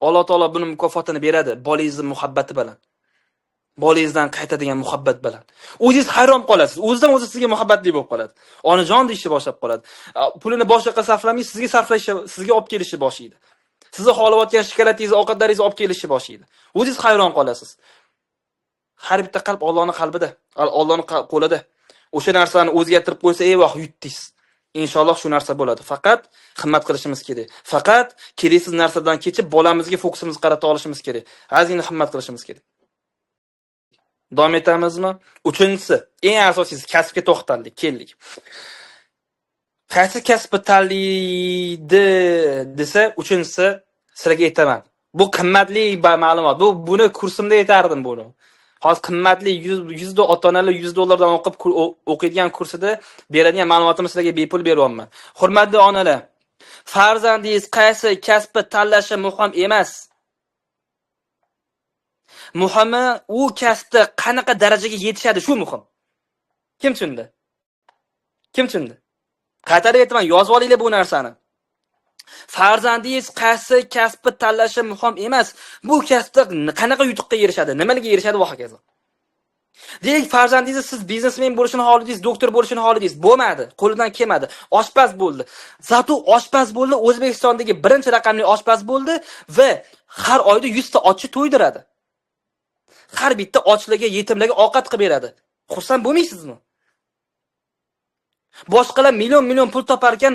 Alloh taolo buni mukofotini beradi, bolangizning muhabbati bilan. Bolangizdan qaytadigan muhabbat bilan. O'zingiz hayron qolasiz. O'zidan o'zi sizga muhabbatli bo'lib qoladi. Onajon deyishni boshlab qoladi. Pulini boshqa sarflamay, sizga sarflashi, sizga olib kelishi boshlaydi. Sizni xohlayotgan shikoladingizni, ovqatlaringizni olib kelishi boshlaydi. O'zingiz hayron qolasiz. Har bitta qalb Allohning qalbida, Allohning qo'lida. O'sha narsani o'zgartirib qo'ysa, voh yutdingiz. Inshaalloh shu narsa bo'ladi. Faqat himmat qilishimiz kerak. Faqat keraksiz narsadan kechib bolamizga fokusimizni qarata olishimiz kerak. Ozgina himmat qilishimiz kerak. Davom etamizmi? Uchinchisi, eng asosiysi kasbga to'xtaldik, keldik. Qaysi kasbni tanlaydi desa, uchinchisi sizlarga aytaman. Bu qimmatli ma'lumot. Buni kursimda aytardim buni. Hozir qimmatli 100 ota-onalar $100 o'qiydigan kursida beradigan ma'lumotni sizlarga bepul beryapman. Hurmatli onalar, farzandingiz qaysi kasbni tanlashi muhim emas. Muhimi u kasbda qanaqa darajaga yetishadi shu muhim. Kim tushundi? Kim tushundi? Qaytarib aytaman, yozib olinglar bu narsani. Farzandingiz qaysi kasbni tanlashi muhim emas. Bu kasbda qanaqa yutuqqa erishadi, nimalarga erishadi va hokazo. Deylik, farzandingiz siz biznesmen bo'lishini xohladingiz, doktor bo'lishini xohladingiz, bo'lmadi, qo'lidan kelmadi, oshpaz bo'ldi. Zato oshpaz bo'ldi, O'zbekistondagi birinchi raqamli oshpaz bo'ldi va har oyda 100 ta ochchi to'ydiradi. Har bitta ochlarga, yetimlarga ovqat qilib beradi. Xursand bo'lmaysizmi? Boshqalar million pul topar ekan,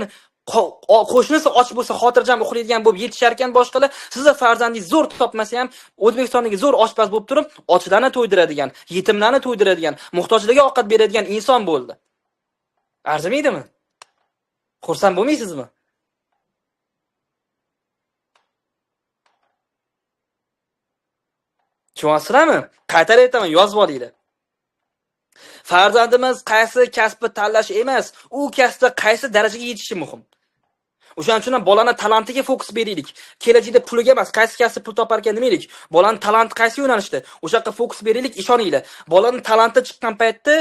qo'shnisi och bo'lsa, xotirjam uxlaydigan bo'lib yetishar ekan boshqalar, sizning farzandingiz zo'r topmasa ham, O'zbekistondagi zo'r oshpaz bo'lib turib, ochlarni to'ydiradigan, yetimlarni to'ydiradigan, muhtojlarga ovqat beradigan inson bo'ldi. Arzimaydimi? Xursand bo'lmaysizmi? Tushunyapsizlarmi? Qaytarib aytaman, yozib olinglar. Farzandimiz qaysi kasbni tanlashi emas, u kasbda qaysi darajaga yetishi muhim. O'shaning uchun ham bolani talantiga fokus beraylik. Kelajakda puliga emas, qaysi kasb pul topar ekan demaylik. Bolani talanti qaysi yo'nalishda? O'sha yoqqa fokus beraylik, ishoninglar. Bolani talanti chiqqan paytda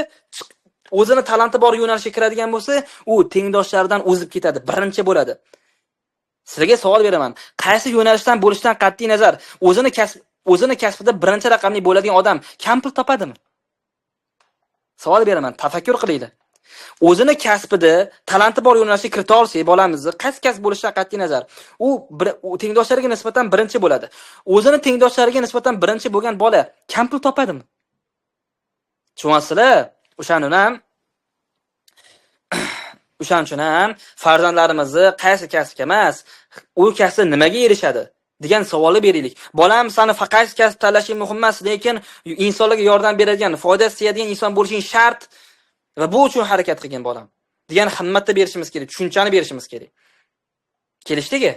o'zini talanti bor yo'nalishga kiradigan bo'lsa, u tengdoshlaridan o'zib ketadi, birinchi bo'ladi. Sizlarga savol beraman. Qaysi yo'nalishdan bo'lishdan qat'iy nazar, o'zini kasbida birinchi raqamli bo'ladigan odam kam pul topadimi? Savol beraman, tafakkur qilinglar. O'zini kasbida talanti bor yo'nalishga kirita olsak, bolamizni qaysi kasb bo'lishidan qat'iy nazar, u tengdoshlariga nisbatan birinchi bo'ladi. O'zini tengdoshlariga nisbatan birinchi bo'lgan bola kam pul topadimi? Tushunyapsizlar? O'shaning uchun ham farzandlarimizni qaysi kasbga emas, u kasb nimaga erishadi degan savolni beraylik. Bolam, seni faqat kasb tanlashing muhim emas, lekin insonlarga yordam beradigan, foydasi tegadigan inson bo'lishing shart va bu uchun harakat qilgan bolam degan himmatni berishimiz kerak, tushunchani berishimiz kerak. Kelishdiki,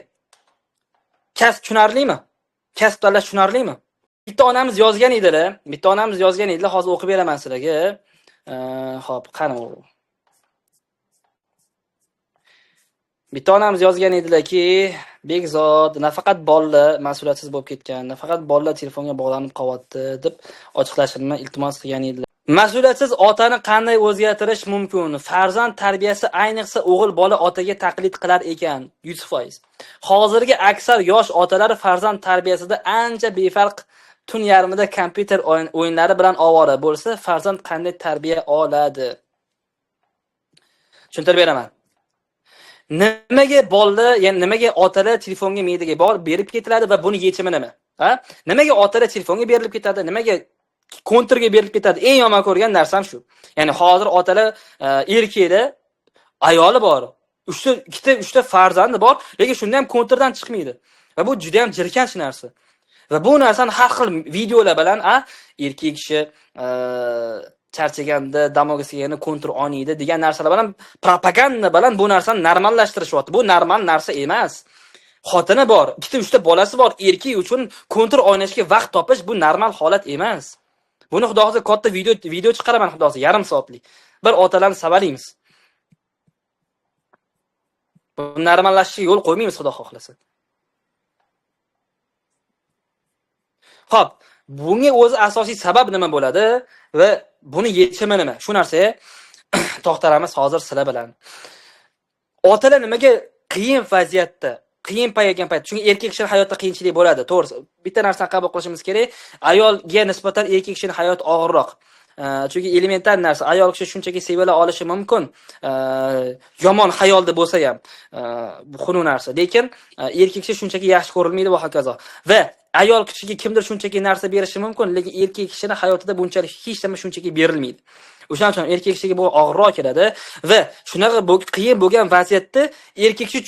kasb tushunarlimi? Kasb tanlash tushunarlimi? Bitta onamiz yozgan edilar, hozir o'qib beraman sizlarga. Xo'p, qani u. Bitta onamiz yozgan edilarki, Bekzod nafaqat bolalar mas'uliyatsiz bo'lib ketgan, nafaqat bolalar telefonga bog'lanib qolyapti deb ochiqlashimni iltimos qilgan edilar. Mas'uliyatsiz otani qanday o'zgartirish mumkin? Farzand tarbiyasi ayniqsa o'g'il bola otaga taqlid qilar ekan, 100%. Hozirgi aksar yosh otalar farzand tarbiyasida ancha befarq, tun yarmida kompyuter o'yinlari bilan ovora bo'lsa, farzand qanday tarbiya oladi? Tushuntirib beraman. Nimaga bolalar, ya'ni nimaga otalar telefonga mediga berib ketiladi va buni yechimi nima? Ha? Nimaga otalar telefonga berilib ketadi? Nimaga kontrga berilib ketadi? Eng yomon ko'rgan narsam shu. Ya'ni hozir otalar erkakda ayoli bor. 3ta farzandi bor, lekin shunda ham kontrdan chiqmaydi. Va bu juda ham jirkanch narsa. Va bu narsani har xil videolar bilan erkak kishi charchaganda damoga sigani kontr oniydi degan narsalar bilan propaganda bilan bu narsani normallashtirishyapti. Bu normal narsa emas. Xotini bor, 2-3ta bolasi bor, erkak uchun kontr o'ynashga vaqt topish bu normal holat emas. Buni xudo xohlasa katta video chiqaraman, xudo xohlasa yarim soatlik. Bir otalarni savaliymiz. Bu normallashishga yo'l qo'ymaymiz, xudo xohlasa. Xo'p, bunga o'zi asosiy sabab nima bo'ladi va buni yechimi nima? Shu narsaga to'xtalamiz hozir sizlar bilan. Otalar nimaga qiyin vaziyatda, qiyin paytga chunki erkak kishining hayotida qiyinchilik bo'ladi, to'g'ri. Bitta narsani qabul qilishimiz kerak, ayolga nisbatan erkak kishining hayoti og'irroq. Chunki elementar narsa, ayol kishi shunchaki sevila olishi mumkin. Yomon xayolda bo'lsa ham, bu xunuk narsa. Lekin erkak kishi shunchaki yaxshi ko'rilmaydi va hokazo. Va ayol kishiga kimdir shunchaki narsa berishi mumkin, lekin erkak kishining hayotida bunchalik hech nima shunchaki berilmaydi. O'shaning uchun erkak kishiga bu og'irroq keladi va shunaqa qiyin bo'lgan vaziyatda erkak kishi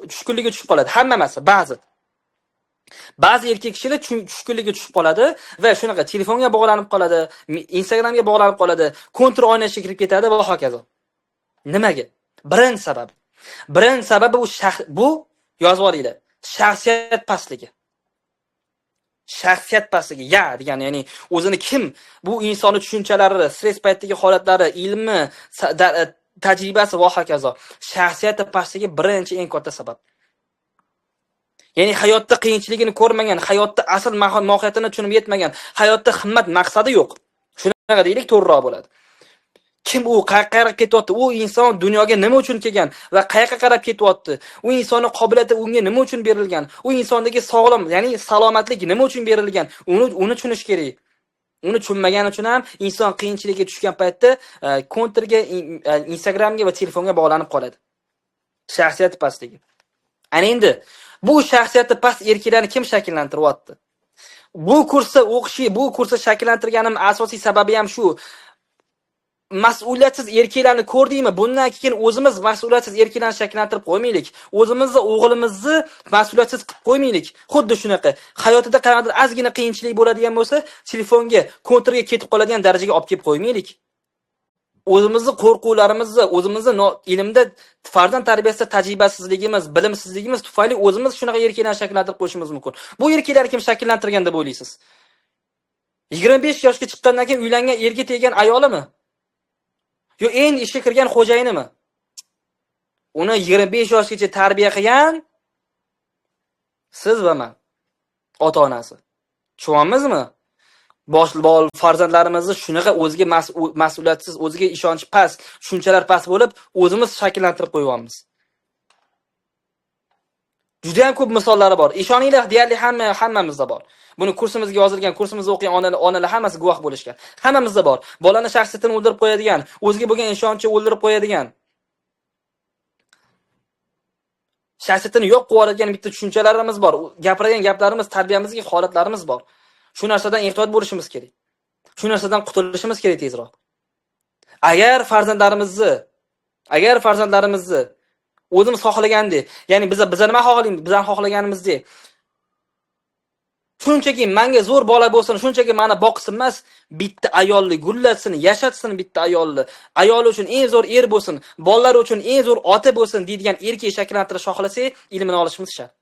tushkunlikka tushib qoladi. Hamma emas, ba'zi erkak kishilar tushkunlikka tushib qoladi va shunaqa telefonga bog'lanib qoladi, Instagramga bog'lanib qoladi, kontr o'ynashga kirib ketadi va hokazo. Nimaga? Birinchi sababi bu yozib olinglar. Shaxsiyat pastligi. Shaxsiyat pastligi, degani, ya'ni o'zini kim, bu insonning tushunchalari, stress paytidagi holatlari, ilmi, tajribasi va hokazo. Shaxsiyat pastligi birinchi eng katta sabab. Ya'ni hayotda qiyinchiligini ko'rmagan, hayotda asl mohiyatini tushunib yetmagan, hayotda himmat maqsadi yo'q. Shunaqa deylik, to'g'riroq bo'ladi. Kim u, qayerga ketyapti? U inson dunyoga nima uchun kelgan va qayerga qarab ketyapti? U insonning qobiliyati unga nima uchun berilgan? U insondagi sog'lom, ya'ni salomatlik nima uchun berilgan? Uni tushunish kerak. Uni tushunmagani uchun ham inson qiyinchilikka tushgan paytda kontrga, Instagramga va telefonga bog'lanib qoladi. Shaxsiyat pastligi. Ana endi bu shaxsiyati past erkaklarni kim shakllantiryapti? Bu kursni shakllantirganim asosiy sababi ham shu. Mas'uliyatsiz erkaklarni ko'rdingmi? Bundan keyin o'zimiz mas'uliyatsiz erkaklarni shakllantirib qo'ymaylik. O'zimizni, o'g'limizni mas'uliyatsiz qilib qo'ymaylik. Xuddi shunaqa. Hayotida qanaqadir ozgina qiyinchilik bo'ladigan bo'lsa, telefonga, kontrga ketib qoladigan darajaga olib kelib qo'ymaylik. O'zimizni qo'rquvlarimizni, o'zimizni ilmda farzand tarbiyasida tajribasizligimiz, bilimsizligimiz tufayli o'zimiz shunaqa erkaklarni shakllantirib qo'yishimiz mumkin. Bu erkaklarni kim shakllantirgan deb o'ylaysiz? 25 yoshga chiqqandan keyin uylangan erga tegan ayolimi? Yo endi ishga kirgan xo'jayinimi? Uni 25 yoshgacha tarbiya qilgan siz va men, ota-onasi. Tushunamizmi? Farzandlarimizni shunaqa o'ziga mas'uliyatsiz, o'ziga ishonch past, tushunchalar past bo'lib, o'zimiz shakllantirib qo'yamiz. Juda ham ko'p misollari bor. Ishoninglar, deyarli hammamizda bor. Buni kursimizga yozilgan, kursimizda o'qigan onalar hammasi guvoh bo'lishgan. Hammamizda bor. Bolani shaxsiyatini o'ldirib qo'yadigan, o'ziga bo'lgan ishonchni o'ldirib qo'yadigan, shaxsiyatini yo'q qilib yuboradigan bitta tushunchalarimiz bor. Gapirgan gaplarimiz, tarbiyamizga holatlarimiz bor. Shu narsadan ehtiyot bo'lishimiz kerak. Shu narsadan qutulishimiz kerak tezroq. Agar farzandlarimizni o'zimiz xohlagandek, ya'ni biz nima xohlaymiz? Bizlar xohlaganimizdek Shunchaki menga zo'r bola bo'lsin, shunchaki meni boqsin emas, bitta ayolni gullatsin, yashatsin bitta ayolni. Ayoli uchun eng zo'r er bo'lsin, bolalari uchun eng zo'r ota bo'lsin deydigan erkak shakllantirish xohlasak, ilmini olishimiz shart.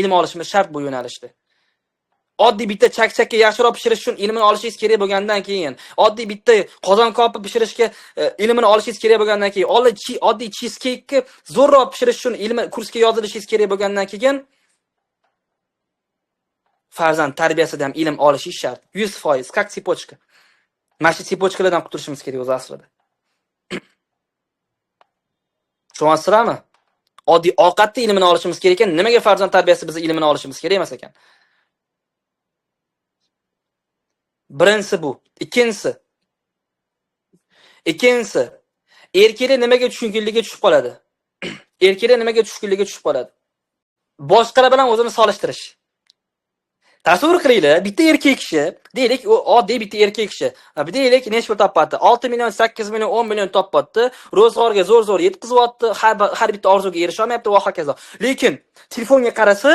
Ilm olishimiz shart bu yo'nalishda. Oddiy bitta chakchakka yaxshiroq pishirish uchun ilmini olishingiz kerak bo'lgandan keyin, oddiy bitta qozon kopi pishirishga ilmini olishingiz kerak bo'lgandan keyin, oddiy cheesecake zo'rroq pishirish uchun ilmi kursga yozilishingiz kerak bo'lgandan keyin farzand tarbiyasida ham ilm olishingiz shart. 100%, как цепочка. Mana shu цепочкаlardan qutulishimiz kerak o'z aslida. Tushunyapsizlarmi? Oddiy ovqatda ilmini olishimiz kerak ekan, nimaga farzand tarbiyasi biz ilmini olishimiz kerak emas ekan? Birinchisi bu. Ikkinchisi, erkaklar nimaga tushkunlikka tushib qoladi? Erkaklar nimaga tushkunlikka tushib qoladi? Boshqalar bilan o'zini solishtirish. Tasavvur qilinglar, bitta erkak kishi, deylik, u oddiy bitta erkak kishi, deylik, necha pul topadi? 6 million, 8 million, 10 million topadi, ro'zg'orga zo'r yetkizyapti, har bitta orzuga erisha olmayapti va hokazo. Lekin telefonga qarasa,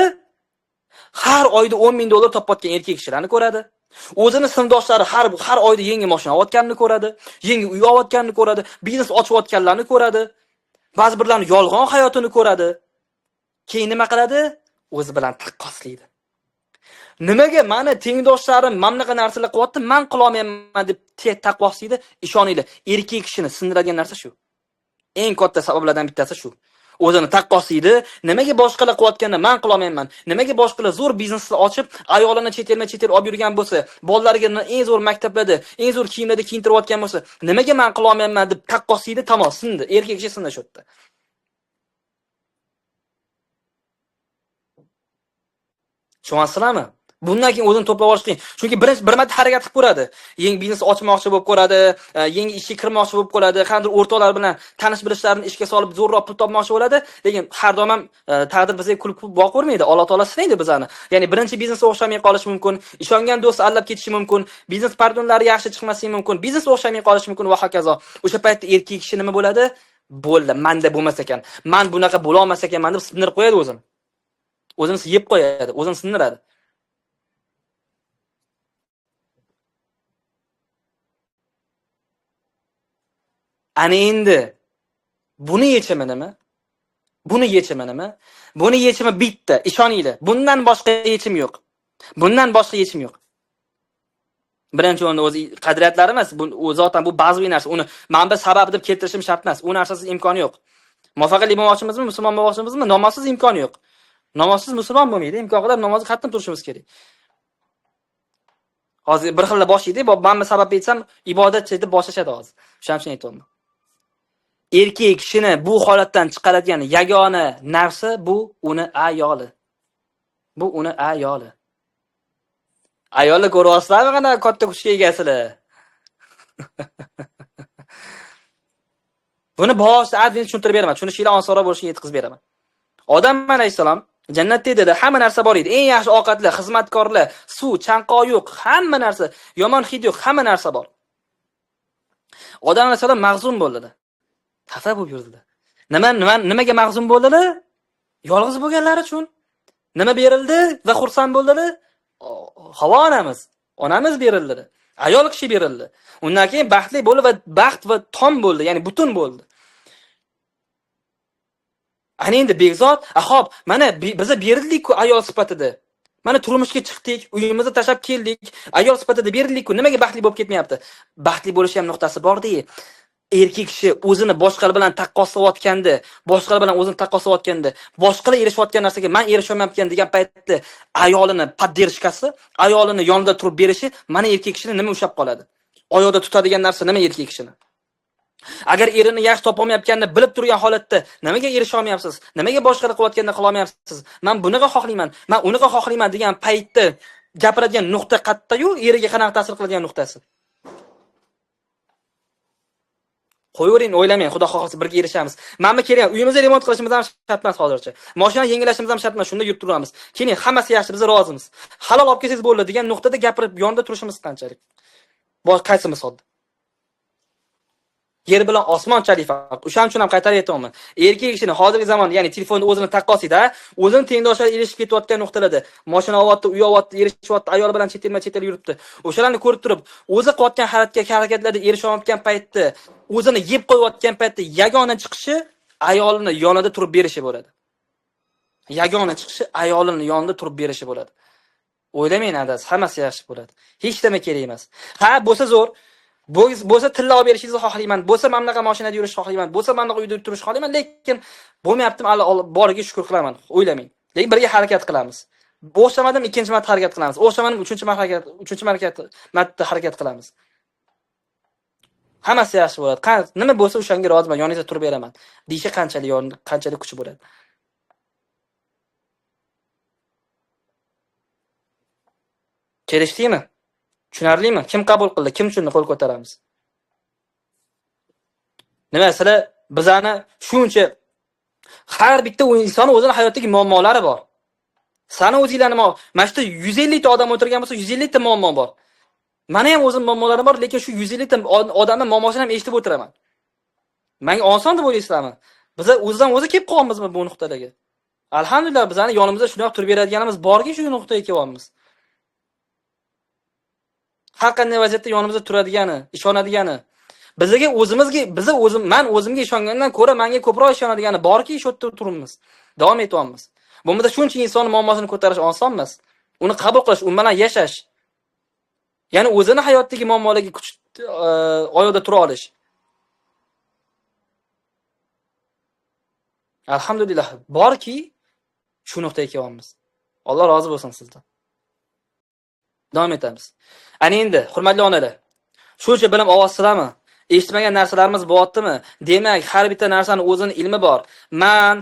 har oyda 10 ming dollar topayotgan erkak kishilarni ko'radi. O'zini sinfdoshlari har oyda yangi mashina olayotganini ko'radi, yangi uy olayotganini ko'radi, biznes ochayotganlarni ko'radi. Ba'zi birlarning yolg'on hayotini ko'radi. Keyin nima qiladi? O'zi bilan taqqoslaydi. Nimaga meni tengdoshlarim mamlaqa narsalar qilyapti, men qila olmayman deb taqvosiydi. Ishoninglar, erkak kishini sindiradigan narsa shu. Eng katta sabablardan bittasi shu. O'zini taqqosiydi, nimaga boshqalar qilayotganini men qila olmayman, nimaga boshqalar zo'r biznesni ochib, ayolini chet el olib yurgan bo'lsa, bolalariga eng zo'r maktablarda, eng zo'r kiyimlarda kiyintirayotgan bo'lsa, nimaga men qila olmayman deb taqqosiydi, tamom, sindi. Erkak kishi sindi shu yerda. Tushunyapsizlarmi? Bundan keyin o'zini to'plab olish qiyin. Chunki birinchi bir marta harakat qilib ko'radi. Yangi biznes ochmoqchi bo'lib ko'radi, yangi ishga kirmoqchi bo'lib ko'radi, qanday o'rtoqlar bilan tanish bilishlarini ishga solib zo'rroq pul topmoqchi bo'ladi. Lekin har doim ham taqdir bizga kulib boqavermaydi. Alloh taolo sinaydi bizani. Ya'ni birinchi biznesga o'xshamay qolish mumkin, ishongan do'st aldab ketishi mumkin, biznes partnerlari yaxshi chiqmasligi mumkin, biznes o'xshamay qolishi mumkin va hokazo. O'sha paytda erkak kishi nima bo'ladi? Bo'ldi, menda bo'lmas ekan. Men bunaqa bo'la olmas ekanman deb sindirib qo'yadi o'zini. O'zini yeb qo'yadi, o'zini sindiradi. Ana endi buni yechimi nima? Buni yechimi bitta, ishoninglar. Bundan boshqa yechim yo'q. Birinchi o'rinda o'zi qadriyatlar emas, bu zotan bu ba'zi narsa. Uni manba sababi deb keltirishim shart emas. U narsasiz imkoni yo'q. Muvaffaqiyatli bo'lmoqchimizmi, musulmon bo'lmoqchimizmi? Namozsiz imkoni yo'q. Namozsiz musulmon bo'lmaydi. Imkon qadar namozga qattiq turishimiz kerak. Hozir bir xilla boshlaydi, manba sabab aytsam, ibodat deb boshlashadi hozir. O'shaning aytdim. Erkak kishini bu holatdan chiqaradigan yagona narsa bu uni ayoli. Ayolni ko'ryapsizlarmi, qana katta kuchga egasizlar? Buni boshida admin tushuntirib beraman. Tushunishinglar osonroq bo'lishiga yetkazib beraman. Odam alayhisalom jannatda edi, hamma narsa bor edi. Eng yaxshi ovqatlar, xizmatkorlar, suv, chanqoq yo'q, hamma narsa, yomon hid yo'q, hamma narsa bor. Odam alayhisalom mag'zum bo'ldilar. Xafa bo'lib yurdilar. Nimaga mag'zum bo'ldilar? Yolg'iz bo'lganlari uchun. Nima berildi va xursand bo'ldilar? Havo onamiz berildi. Ayol kishi berildi. Undan keyin baxtli bo'ldi va baxt va tom bo'ldi, ya'ni butun bo'ldi. Ana endi Bekzod, ahob, mana biza berildik-ku ayol sifatida. Mana turmushga chiqdik, uyimizni tashab keldik, ayol sifatida berildik-ku, nimaga baxtli bo'lib ketmayapti? Baxtli bo'lish ham nuqtasi bor-da. Erkak kishi o'zini boshqalar bilan taqqoslayotganda, boshqalar erishayotgan narsaga men erisholmayapman degan paytda ayolini poddershkasi, ayolini yonida turib berishi, mana erkak kishini nima ushlab qoladi? Oyoqda tutadigan narsa nima erkak kishini? Agar erini yaxshi topolmayotganini bilib turgan holatda nimaga erisha olmayapsiz? Nimaga boshqalar qilayotganini qila olmayapsiz? Men bunaqa xohlayman, men unaqa xohlayman degan paytda gapiradigan nuqta qayerda-yu, eriga qanaqa ta'sir qiladigan nuqtasi? Qo'yavering, o'ylamang, xudo xohlasa birga erishamiz. Menmi kerak, uyimizni remont qilishimiz ham shart emas hozircha. Mashina yengillashimiz ham shart emas, shunda yurib turamiz. Keyin hammasi yaxshi, biz rozimiz. Halol olib kelsangiz bo'ldi degan nuqtada gapirib yonda turishimiz qanchalik? Qaysimiz oddi? Yer bilan osmonchalik farq. O'shaning uchun ham qaytarib aytaman. Erkak kishini hozirgi zamonda, ya'ni telefonni o'zini taqqosida, o'zini tengdoshlari erishib ketayotgan nuqtalarda, mashina olyapti, uy olyapti, erishyapti, ayol bilan chet el yuribdi. O'shalarni ko'rib turib, o'zi qilayotgan harakatlarda erisholmayotgan paytda, o'zini yeb qo'yayotgan paytda yagona chiqishi ayolini yonida turib berishi bo'ladi. Yagona chiqishi ayolini yonida turib berishi bo'ladi. O'ylamang adasi, hammasi yaxshi bo'ladi. Hech nima kerak emas. Ha, bo'lsa zo'r. Bo'lsa tilla olib berishingizni xohlayman. Bo'lsa mana bunaqa mashinada yurishni xohlayman. Bo'lsa mana bunaqa uyda turishni xohlayman, lekin bo'lmayapti, boriga shukr qilaman. O'ylamang. Lekin birga harakat qilamiz. O'xshamadim, ikkinchi marta harakat qilamiz. O'xshamadim, uchinchi marta harakat qilamiz. Hammasi yaxshi bo'ladi. Nima bo'lsa o'shanga roziman, yoningizda turib beraman. Deyishi qanchalik kuchi bo'ladi. Kelishdingmi? Tushunarlimi? Kim qabul qildi? Kim tushundi? Qo'l ko'taramiz. Nima, sizlar bizani shuncha har bitta inson o'zining hayotdagi muammolari bor. Sana o'zinglarni mana shu 150 ta odam o'tirgan bo'lsa, 150 ta muammo bor. Mana ham o'zim muammolarim bor, lekin shu 150 ta odamning muammosini ham eshitib o'tiraman. Menga oson deb o'ylaysizlarmi? Biz o'zidan o'zi kelib qolyapmizmi bu nuqtalarga? Alhamdulillah, bizani yonimizda shunday turib beradiganimiz borki, shu nuqtaga kelyapmiz. Har qanday vaziyatda yonimizda turadigani, ishonadigani, men o'zimga ishongandan ko'ra menga ko'proq ishonadigani borki, shu yerda turibmiz. Davom etyapmiz. Bo'lmasa shuncha insonning muammosini ko'tarish oson emas. Uni qabul qilish, u bilan yashash. Ya'ni o'zini hayotdagi muammolarga kuch oyoqda tura olish. Alhamdulillah, borki, shu nuqtaga kelyapmiz. Alloh rozi bo'lsin sizdan. Davom etamiz. Ana endi, hurmatli onalar, shuncha bilim olyapsizlarmi? Eshitmagan narsalarimiz bo'lyaptimi? Demak, har bitta narsaning o'zining ilmi bor. Men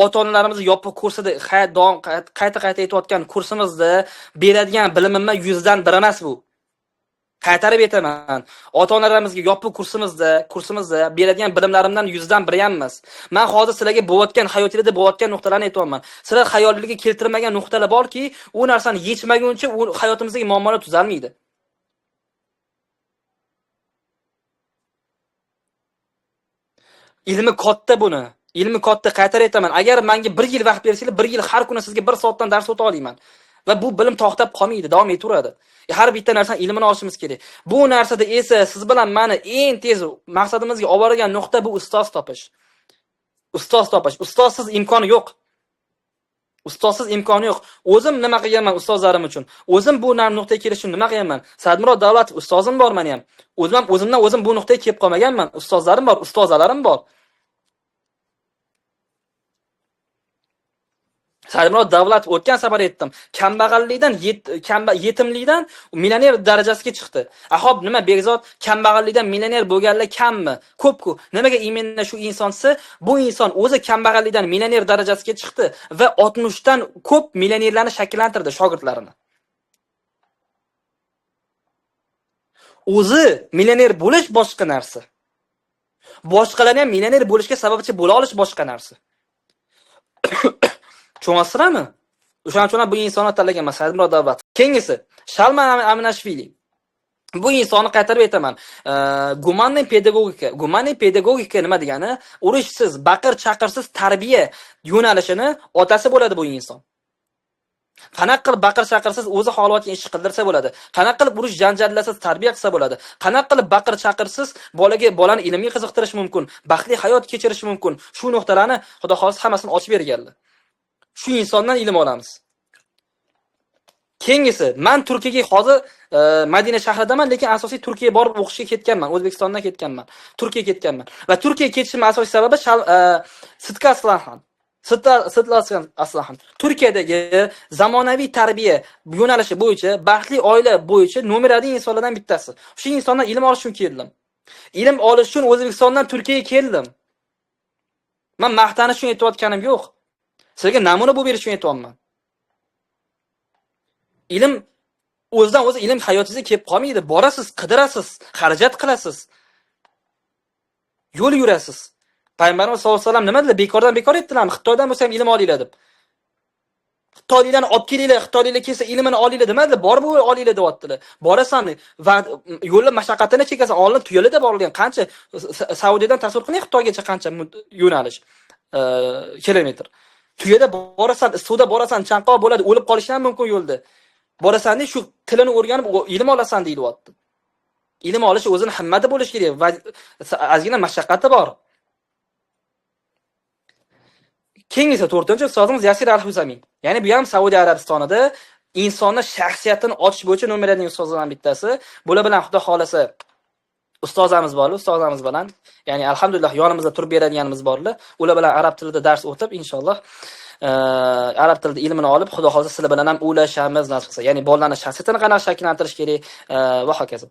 ota-onalarimiz yopiq kursida qayta aytayotgan kursimizda beradigan bilimimni 100 dan 1 emas bu. Qaytarib aytaman. Ota-onalarimizga yopiq kursimizda beradigan bilimlarimdan 100 dan 1 ham emas. Men hozir sizlarga bo'layotgan hayotingizda bo'layotgan nuqtalarni aytayapman. Sizlar xayolingizga keltirmagan nuqtalar borki, u narsani yechmaguncha u hayotimizdagi muammolar tuzalmaydi. Ilmi katta buni. Ilmi katta, qaytarib aytaman. Agar menga 1 yil vaqt bersanglar, 1 yil har kuni sizga 1 soatdan dars o'ta olaman. Va bu bilim to'xtab qolmaydi, davom etaveradi. Har bitta narsaning ilmini olishimiz kerak. Bu narsada esa siz bilan meni eng tez maqsadimizga olib borgan nuqta bu ustoz topish. Ustozsiz imkoni yo'q. O'zim nima qilganman ustozlarim uchun? O'zim bu nuqtaga kelishim nima qilganman? Sadmurod Davlat ustozim bor meni ham. O'zimdan o'zim bu nuqtaga kelib qolmaganman. Ustozlarim bor, ustozalarim bor. Sadmurod Davlat o'tgan safar aytdim. Kambag'allikdan yetimlikdan millioner darajasiga chiqdi. Ahob nima Begzod kambag'allikdan millioner bo'lganlar kammi? Ko'p-ku. Nimaga imенно shu insonsi? Bu inson o'zi kambag'allikdan millioner darajasiga chiqdi va 60 dan ko'p millionerlarni shakllantirdi shogirdlarini. O'zi millioner bo'lish boshqa narsa. Boshqalarni ham millioner bo'lishga sababchi bo'la olish boshqa narsa. Tushunasizlarmi? O'shaning uchun bu insonni tanlagan Sadmurod Davlat. Keyingisi Shalman Aminashvili. Bu insonni qaytarib aytaman. Gumanniy pedagogika nima degani? Urishsiz, baqir-chaqirsiz tarbiya yo'nalishini otasi bo'ladi bu inson. Qanaqa qilib baqir-chaqirsiz o'zi xohlayotgan ish qildirsa bo'ladi. Qanaqa qilib urush janjallasiz tarbiya qilsa bo'ladi. Qanaqa qilib baqir-chaqirsiz bolani ilmga qiziqtirish mumkin, baxtli hayot kechirish mumkin. Shu nuqtalarni Xudo xolis hammasini ochib berganlar. Shu insondan ilm olamiz. Keyingisi, men Turkiyaga hozir Madina shahridaman, lekin asosiy Turkiyaga borib o'qishga ketganman. O'zbekistondan ketganman. Turkiyaga ketganman. Va Turkiyaga ketishimning asosiy sababi Sidqa Aslanxon. Turkiyadagi zamonaviy tarbiya yo'nalishi bo'yicha, baxtli oila bo'yicha nomerali insonlardan bittasi. Shu insondan ilm olish uchun keldim. Ilm olish uchun O'zbekistondan Turkiyaga keldim. Men maqtanish uchun aytayotganim yo'q. Sizga namuna bo'lib berish uchun aytayapman. Ilm o'zidan o'zi ilm hayotingizga kelib qolmaydi. Borasiz, qidirasiz, xarajat qilasiz. Yo'l yurasiz. Payg'ambarimiz sollallohu alayhi vasallam nima dedilar? Bekordan bekor aytdilarmi? Xitoydan bo'lsa ham ilm olinglar deb. Xitoyliklarni olib kelinglar, Xitoyliklar kelsa ilmini olinglar demadi, bor bu olinglar deyaptilar. Borasan va yo'llar mashaqqatini chekasan, oldin tuyalida borilgan. Qancha Saudiyadan tasavvur qiling, Xitoygacha qancha yo'nalish, kilometr. Tuyada borasan, suvda borasan, chanqoq bo'ladi, o'lib qolish ham mumkin yo'lda. Borasan shu tilini o'rganib ilm olasan deyilyapti. Ilm olish o'zini himmati bo'lish kerak va ozgina mashaqqati bor. Keyin esa 4-ustozimiz Yasir Al-Husamin. Ya'ni bu ham Saudiya Arabistonida insonni shaxsiyatini ochish bo'yicha nomer 1 ustozlardan bittasi. Bular bilan Xudo xolasa ustozamiz bor, ustozamiz bilan, ya'ni alhamdulillah yonimizda turib beradiganimiz borlar. Ular bilan arab tilida dars o'tib, inshaalloh arab tilida ilmini olib, Xudo xolasa sizlar bilan ham o'ylashamiz nasib qilsa. Ya'ni bolalarning shaxsiyatini qanaqa shakllantirish kerak va hokazo.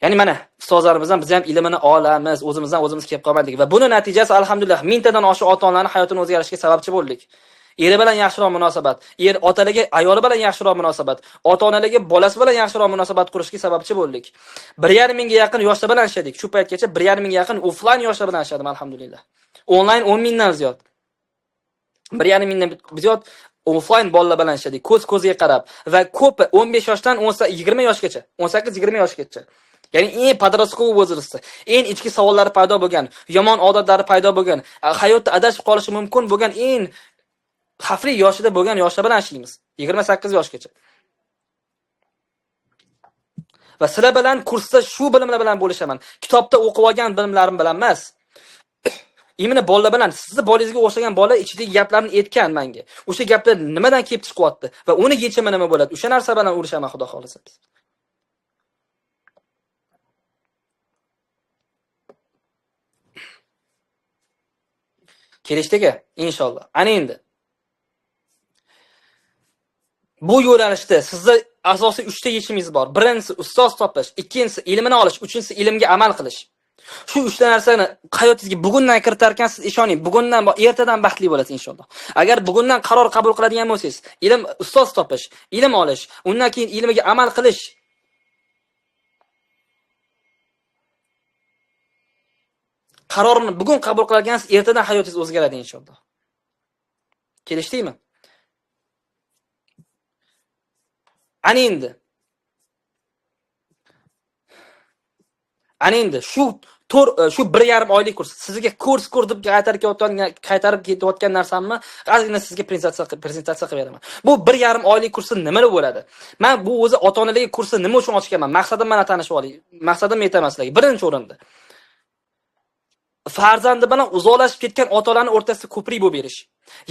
Ya'ni mana ustozlarimizdan biz ham ilmini olamiz, o'zimizdan o'zimiz kelib qolmadik va buni natijasi alhamdulillah mingtadan oshiq ota-onalarning hayotini o'zgarishiga sababchi bo'ldik. Eri bilan yaxshiroq munosabat, otalariga ayoli bilan yaxshiroq munosabat, ota-onalarga bolasi bilan yaxshiroq munosabat qurishga sababchi bo'ldik. 1,5 mingga yaqin yoshlar bilan ishladik. Shu paytgacha 1,5 mingga yaqin offline yoshlar bilan ishladim alhamdulillah. Onlayn 10 mingdan ziyod. 1,5 mingdan ziyod offline bolalar bilan ishladik. Ko'z-ko'zga qarab va ko'pi 15 yoshdan 20 yoshgacha, 18-20 yoshgacha. Ya'ni eng podrastkovoy возрастda, eng ichki savollari paydo bo'lgan, yomon odatlari paydo bo'lgan, hayotda adashib qolishi mumkin bo'lgan eng xavfli yoshida bo'lgan yoshlar bilan ishlaymiz. 28 yoshgacha. Va sizlar bilan kursda shu bilimlar bilan bo'lishaman. Kitobda o'qib olgan bilimlarim bilan emas. Imini bolalar bilan sizni bolangizga o'xshagan bola ichidagi gaplarni aytgan menga. O'sha gaplar nimadan kelib chiqyapti va uni yechimi nima bo'ladi? O'sha narsa bilan urishaman Xudo xolisa. Kelishdagi inshaalloh. Ana endi bu yo'nalishda sizda asosiy 3 ta yechimingiz bor. Birinchisi ustoz topish, ikkinchisi ilmini olish, uchinchisi ilmga amal qilish. Shu 3 ta narsani hayotingizga bugundan kiritar ekansiz, ishoning, bugundan ertadan baxtli bo'lasiz inshaalloh. Agar bugundan qaror qabul qiladigan bo'lsangiz, ilm ustoz topish, ilm olish, undan keyin ilmiga amal qilish. Qarorni bugun qabul qilgansiz, ertadan hayotingiz o'zgaradi inshaalloh. Kelishdingmi? Ana endi shu 1,5 oylik kurs sizga kurs deb qaytarib ketayotgan narsamni ozgina sizga prezentatsiya qilib beraman. Bu 1,5 oylik kursi nima bo'ladi? Men bu o'zi ota-onalarga kursni nima uchun ochganman? Maqsadim mana tanishib oling. Maqsadim aytaman sizlarga. Birinchi o'rinda farzandi bilan uzoqlashib ketgan otalarning o'rtasida ko'prik bo'lib berish.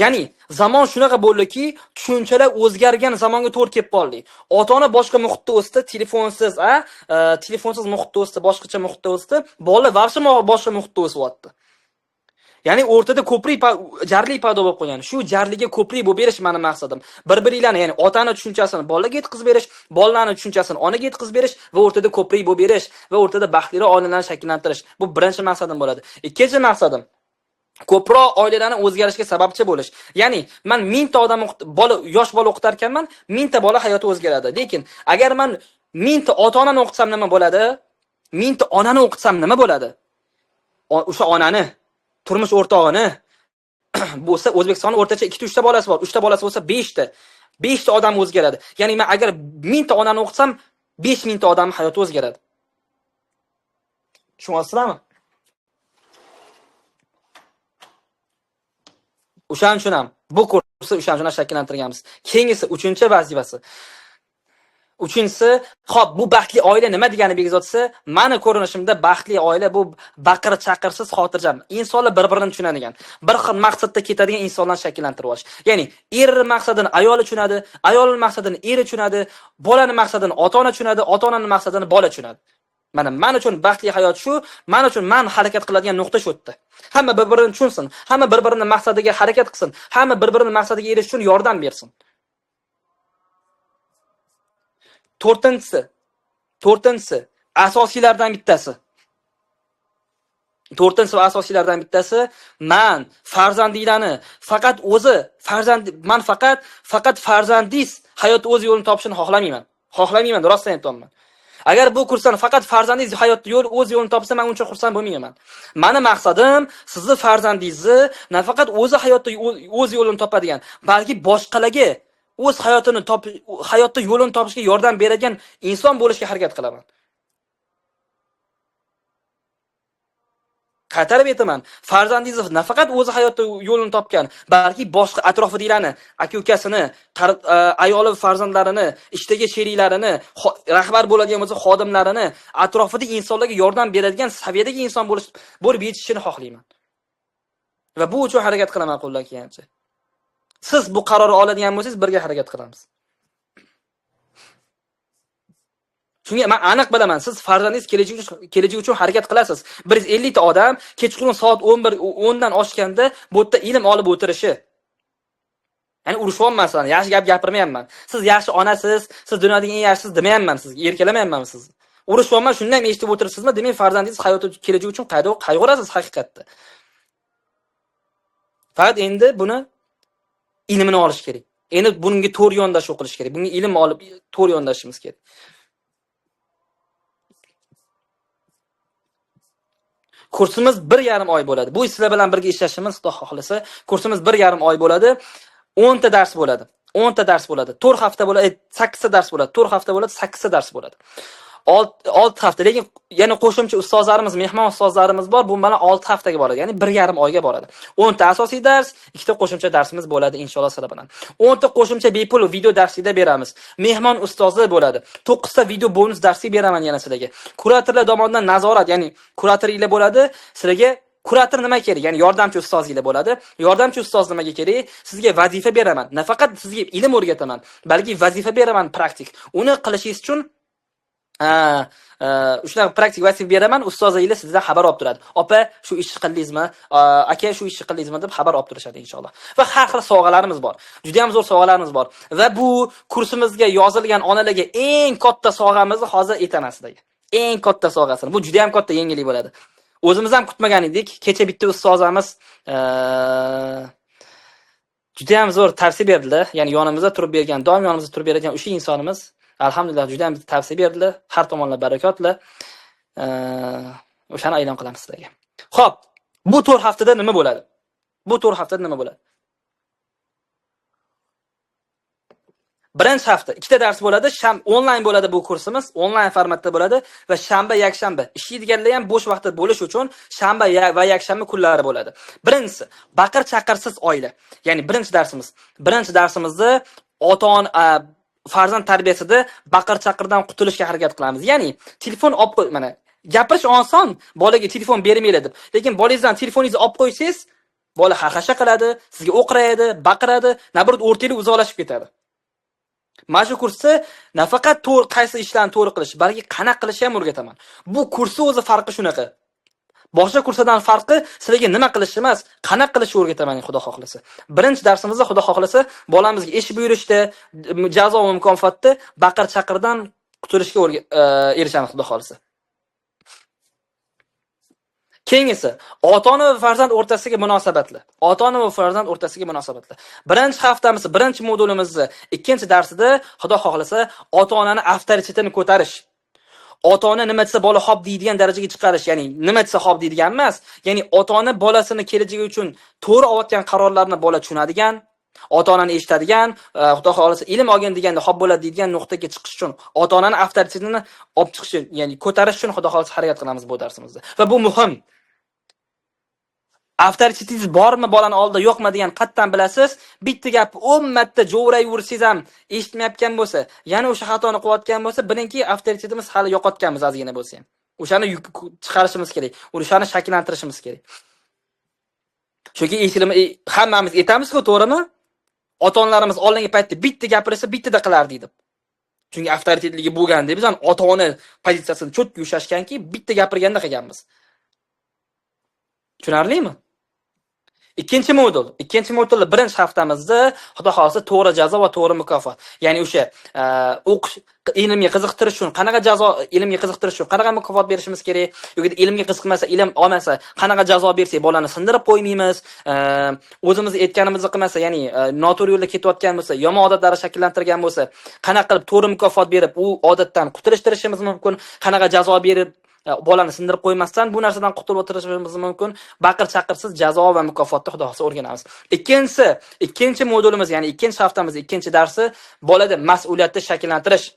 Ya'ni zamon shunaqa bo'ldiki, tushunchalar o'zgargan zamonga to'g'ri kelib qoldik. Ota-ona boshqa muhitda o'sdi, telefonsiz muhitda o'sdi, boshqacha muhitda o'sdi, bola vaqti boshqa muhitda o'syapti. Ya'ni o'rtada ko'prik, jarlik paydo bo'lib qolgan. Shu jarliga ko'prik bo'lib berish meni maqsadim. Bir-biringlarni, ya'ni otani tushunchasini bolaga yetkazib berish, bolalarning tushunchasini onaga yetkazib berish va o'rtada ko'prik bo'lib berish va o'rtada baxtliroq oilalarni shakllantirish. Bu birinchi maqsadim bo'ladi. Ikkinchi maqsadim ko'proq oilalarni o'zgarishiga sababchi bo'lish. Ya'ni men 1000 ta odam yosh bola o'qitar ekanman, 1000 ta bola hayoti o'zgaradi. Lekin agar men 1000 ta ota-onani o'qitsam nima bo'ladi? 1000 ta onani o'qitsam nima bo'ladi? O'sha onani turmush o'rtog'ini bo'lsa O'zbekistonda o'rtacha 2-3 ta bolasi bor. 3 ta bolasi bo'lsa 5 ta. 5 ta odam o'zgaradi. Ya'ni men agar 1000 ta onani o'qitsam 5000 ta odamning hayoti o'zgaradi. Tushunyapsizlarmi? O'shaning uchun ham bu kursni o'shaning uchun shakllantirganmiz. Keyingisi 3-vazifasi. Uchinchisi, xo'p, bu baxtli oila nima degani begizotsa, meni ko'rinishimda baxtli oila bu baqir-chaqirsiz, xotirjam. Insonlar bir-birini tushunadigan, bir xil maqsadda ketadigan insonlarni shakllantirib olish. Ya'ni er maqsadini ayol tushunadi, ayolning maqsadini er tushunadi, bolaning maqsadini ota-ona tushunadi, ota-onaning maqsadini bola tushunadi. Mana men uchun baxtli hayot shu, men uchun men harakat qiladigan nuqta shu yerda. Hamma bir-birini tushunsin, hamma bir-birining maqsadiga harakat qilsin, hamma bir-birining maqsadiga erishish uchun yordam bersin. To'rtinchisi asosiylardan bittasi. To'rtinchisi va asosiylardan bittasi, men farzandinglarni faqat o'zi men faqat farzandingiz hayot o'z yo'lini topishini xohlamayman. Xohlamayman, rostdan aytaman. Agar bu kursdan faqat farzandingiz hayotda o'z yo'lini topsa, men uncha xursand bo'lmayman. Meni maqsadim sizni farzandingizni nafaqat o'zi hayotda o'z yo'lini topadigan, balki boshqalarga o'z hayotda yo'lini topishga yordam beradigan inson bo'lishga harakat qilaman. Qaytarib aytaman, farzandingiz nafaqat o'zi hayotda yo'lini topgan, balki boshqa atrofidagilarni, aka-ukasini, ayoli farzandlarini, ishdagi sheriklarini, rahbar bo'ladigan bo'lsa xodimlarini, atrofidagi insonlarga yordam beradigan saviyadagi inson bo'lib yetishishini xohlayman. Va bu uchun harakat qilaman qo'ldan kelgancha. Siz bu qarorni oladigan bo'lsangiz, birga harakat qilamiz. Chunki men aniq bilaman, siz farzandingiz kelajagi uchun harakat qilasiz. 150 ta odam kechqurun soat 10 dan oshganda bu yerda ilm olib o'tirishi. Ya'ni urushyapman, yaxshi gap gapirmayapman. Siz yaxshi onasiz, siz dunyodagi eng yaxshisiz demayapman sizga, erkalamayapman sizni. Urushyapman, shunday ham eshitib o'tiribsizmi? Demak, farzandingiz hayoti kelajagi uchun qayg'urasiz haqiqatda. Faqat endi buni ilmini olish kerak. Endi bunga to'g'ri yondashuv qilish kerak. Bunga ilm olib to'g'ri yondashishimiz kerak. Kursimiz 1,5 oy bo'ladi. Bu sizlar bilan birga ishlashimiz, Xudo xohlasa, kursimiz 1,5 oy bo'ladi. 10 ta dars bo'ladi. 10 ta dars bo'ladi. 4 hafta bo'ladi, 8 ta dars bo'ladi. 4 hafta bo'ladi, 8 ta dars bo'ladi. 6 hafta, lekin yana qo'shimcha ustozlarimiz, mehmon ustozlarimiz bor. Bu mana 6 haftaga boradi, ya'ni 1,5 oyga boradi. 10 ta asosiy dars, 2 ta qo'shimcha darsimiz bo'ladi inshaalloh sizlar bilan. 10 ta qo'shimcha bepul video darsida beramiz. Mehmon ustozlar bo'ladi. 9 ta video bonus darsi beraman yana sizlarga. Kuratorlar tomonidan nazorat, ya'ni kuratorlar bo'ladi. Sizlarga kurator nima kerak? Ya'ni yordamchi ustozinglar bo'ladi. Yordamchi ustoz nimaga kerak? Sizga vazifa beraman. Nafaqat sizga ilm o'rgataman, balki vazifa beraman praktik. Uni qilishingiz uchun shunaqa praktik vazifa beraman, ustozinglar sizdan xabar olib turadi. Opa, shu ishni qildingizmi? Aka, shu ishni qildingizmi deb xabar olib turishadi inshaalloh. Va har xil sovg'alarimiz bor. Juda ham zo'r sovg'alarimiz bor. Va bu kursimizga yozilgan onalarga eng katta sovg'amizni hozir aytaman sizlarga. Eng katta sovg'asini. Bu juda ham katta yangilik bo'ladi. O'zimiz ham kutmagan edik. Kecha bitta ustozimiz juda ham zo'r tavsiya berdilar. Ya'ni yonimizda turib bergan, doim yonimizda turib beradigan o'sha insonimiz alhamdulillah juda ham tavsiya berdilar. Har tomonlama barakotlar. O'shani e'lon qilamiz sizlarga. Xo'p, bu 4 haftada nima bo'ladi? Bu 4 haftada nima bo'ladi? Birinchi hafta 2 ta dars bo'ladi, onlayn bo'ladi bu kursimiz, onlayn formatda bo'ladi va shanba, yakshanba ishlaydiganlar ham bo'sh vaqtda bo'lish uchun shanba va yakshanba kunlari bo'ladi. Birinchisi, baqir-chaqirsiz oila. Ya'ni birinchi darsimizni ota-ona farzand tarbiyasida baqir-chaqirdan qutulishga harakat qilamiz. Ya'ni telefon olib qo'y, mana gapirish oson, bolaga telefon bermaylar deb. Lekin bolangizdan telefoningizni olib qo'ysangiz, bola xarxasha qiladi, sizga o'qiraydi, baqiradi, nabrot o'rtanglar uzoqlashib ketadi. Mana shu kursda nafaqat qaysi ishlarni to'g'ri qilish, balki qanaqa qilish ham o'rgataman. Bu kursning o'zi farqi shunaqa. Boshqa kurslardan farqi sizlarga nima qilish emas, qanaqa qilish o'rgataman, Xudo xohlasa. Birinchi darsimizda Xudo xohlasa bolamizga ish buyurishda, jazo va mukofotda baqir-chaqirdan qutulishga erishamiz, Xudo xohlasa. Keyingisi, ota-ona va farzand o'rtasidagi munosabatlar. Ota-ona va farzand o'rtasidagi munosabatlar. Birinchi haftamiz, birinchi modulimizni ikkinchi darsida Xudo xohlasa ota-onani avtoritetini ko'tarish. Ota-ona nima desa bola xo'p deydigan darajaga chiqarish, ya'ni nima desa xo'p deydigan emas, ya'ni ota-ona bolasini kelajagi uchun to'g'ri olayotgan qarorlarni bola tushunadigan, ota-onani eshitadigan, Xudo xohlasa ilm olgan deganda xo'p bo'ladi deydigan nuqtaga chiqish uchun ota-onani avtoritetini olib chiqish, ya'ni ko'tarish uchun Xudo xohlasa harakat qilamiz bu darsimizda. Va bu muhim. Avtoritetingiz bormi bolani oldida, yo'qmi degan qattan bilasiz. Bitta gap 10 marta jo'rayversangiz ham eshitmayotgan bo'lsa, yana o'sha xatoni qilayotgan bo'lsa, bilingki avtoritetimiz hali yo'qotganmiz ozgina bo'lsa ham. O'shani chiqarishimiz kerak, o'shani shakllantirishimiz kerak. Chunki hammamiz aytamiz-ku, to'g'rimi? Ota-onalarimiz oldingi paytda bitta gapirsa, bittada qilardi deb. Chunki avtoritetligi bo'lganda biz ham ota-ona pozitsiyasini cho'tga ushlashganki, bitta gapirganda qilganmiz. Tushunarlimi? Ikkinchi modul birinchi haftamizda Xudo xolasa to'g'ri jazo va to'g'ri mukofot. Ya'ni o'sha o'qish ilmga qiziqtirish uchun qanaqa jazo, ilmga qiziqtirish uchun qanaqa mukofot berishimiz kerak, yoki ilmga qiziqmasa, ilm olmasa qanaqa jazo bersak bolani sindirib qo'ymaymiz, o'zimiz aytganimizni qilmasa, ya'ni noto'g'ri yo'lda ketayotgan bo'lsa, yomon odatlar shakllantirgan bo'lsa, qanaqa qilib to'g'ri mukofot berib, u odatdan qutulishtirishimiz mumkin, qanaqa jazo berib bolani sindirib qo'ymasdan bu narsadan qutulib o'tirishimiz mumkin. Baqir-chaqirsiz jazo va mukofotni Xudo xolsa o'rganamiz. Ikkinchi modulimiz, ya'ni ikkinchi haftamiz, ikkinchi darsi bolada mas'uliyatni shakllantirish.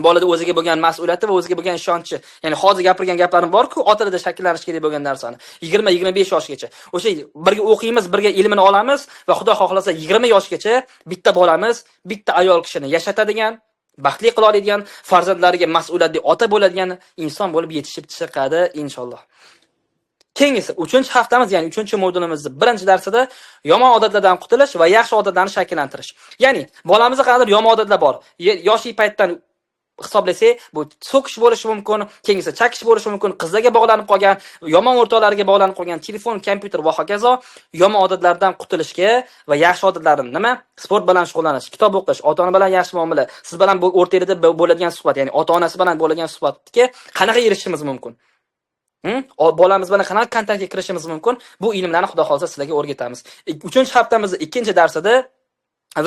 Bolada o'ziga bo'lgan mas'uliyati va o'ziga bo'lgan ishonchi. Ya'ni hozir gapirgan gaplarim bor-ku, otilida shakllanish kerak bo'lgan narsani. 20-25 yoshgacha. O'sha birga o'qiymiz, birga ilmini olamiz va Xudo xohlasa 20 yoshgacha bitta bolamiz, bitta ayol kishini yashatadigan, baxtli qila oladigan, farzandlariga mas'uliyatli ota bo'ladigan inson bo'lib yetishib chiqadi inshaalloh. Keyingisi 3-haftamiz, ya'ni 3-modulimizning birinchi darsida yomon odatlardan qutulish va yaxshi odatlarni shakllantirish. Ya'ni bolamizda qanday yomon odatlar bor. Yoshlik paytdan hisoblasak, bu so'kish bo'lishi mumkin, keyingisi chakish bo'lishi mumkin, qizlarga bog'lanib qolgan, yomon o'rtoqlarga bog'lanib qolgan, telefon, kompyuter va hokazo. Yomon odatlardan qutulishga va yaxshi odatlarni nima? Sport bilan shug'ullanish, kitob o'qish, ota-ona bilan yaxshi muomala, siz bilan o'rtalarda bo'ladigan suhbat, ya'ni ota-onasi bilan bo'ladigan suhbatga qanaqa erishishimiz mumkin? Bolamiz bilan qanaqa kontaktga kirishimiz mumkin? Bu ilmlarni Xudo xolsa sizlarga o'rgatamiz. 3-haftamizning ikkinchi darsida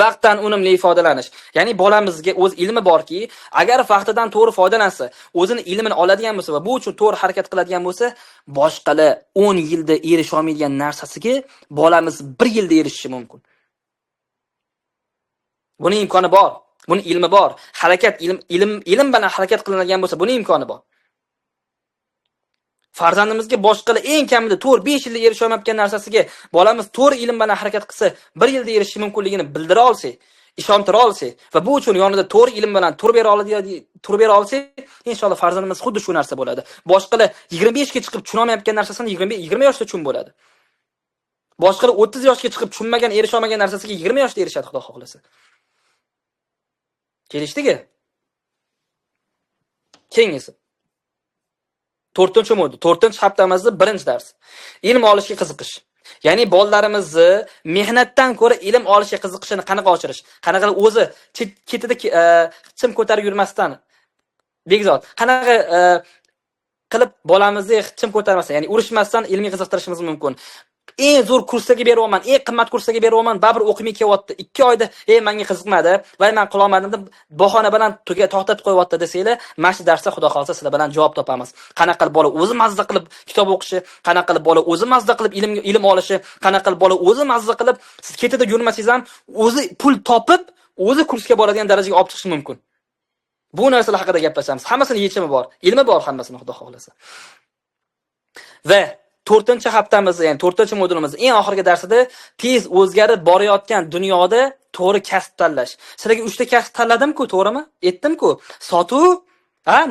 vaqtdan unumli foydalanish. Ya'ni bolamizga o'z ilmi borki, agar vaqtidan to'g'ri foydalansa, o'zini ilmini oladigan bo'lsa va bu uchun to'g'ri harakat qiladigan bo'lsa, boshqalar 10 yilda erisha olmaydigan narsasiga bolamiz 1 yilda erishishi mumkin. Buning imkoni bor. Buning ilmi bor. Harakat ilm bilan harakat qilinadigan bo'lsa, buning imkoni bor. Farzandimizga boshqalar eng kamida 4-5 yilda erisha olmayotgan narsasiga bolamiz to'g'ri ilm bilan harakat qilsa 1 yilda erishishi mumkinligini bildira olsak, ishontira olsak va bu uchun yonida to'g'ri ilm bilan tur bera olsak, inshaalloh farzandimiz xuddi shu narsa bo'ladi. Boshqalar 25 ga chiqib tushuna olmayotgan narsasini 20 yoshda tushun bo'ladi. Boshqalar 30 yoshga chiqib tushunmagan, erisha olmagan narsasiga 20 yoshda erishadi Xudo xohlasa. Kelishdiki? Keyingisi 4-modul, 4-haftamizning birinchi darsi. Ilm olishga qiziqish. Ya'ni bolalarimizni mehnatdan ko'ra ilm olishga qiziqishini qanaqa oshirish? Qanaqa o'zi ketida chim ko'tarib yurmasdan begzod. Qanaqa qilib bolamizni chim ko'tarmasdan, ya'ni urishmasdan ilmiy qiziqtirishimiz mumkin. Eng zo'r kurslarga beryapman, eng qimmat kurslarga beryapman, baribir o'qimay kelyapti. 2 oyda, menga qiziqmadi va men qila olmadim deb bahona bilan to'xtatib qo'yapti desanglar, mana shu darsda Xudo xolsa sizlar bilan javob topamiz. Qanaqa qilib bola o'zi mazza qilib kitob o'qishi, qanaqa qilib bola o'zi mazza qilib ilm olishi, qanaqa qilib bola o'zi mazza qilib siz ketida yurmasangiz ham o'zi pul topib, o'zi kursga boradigan darajaga olib chiqish mumkin. Bu narsalar haqida gaplashamiz. Hammasini yechimi bor, ilmi bor hammasini Xudo xolsa. Va 4-haftamizda, ya'ni 4-modulimizda eng oxirgi darsida tez o'zgarib borayotgan dunyoda to'g'ri kasb tanlash. Sizlarga 3 ta kasb tanladim-ku, to'g'rimi? Aytdim-ku. Sotuv,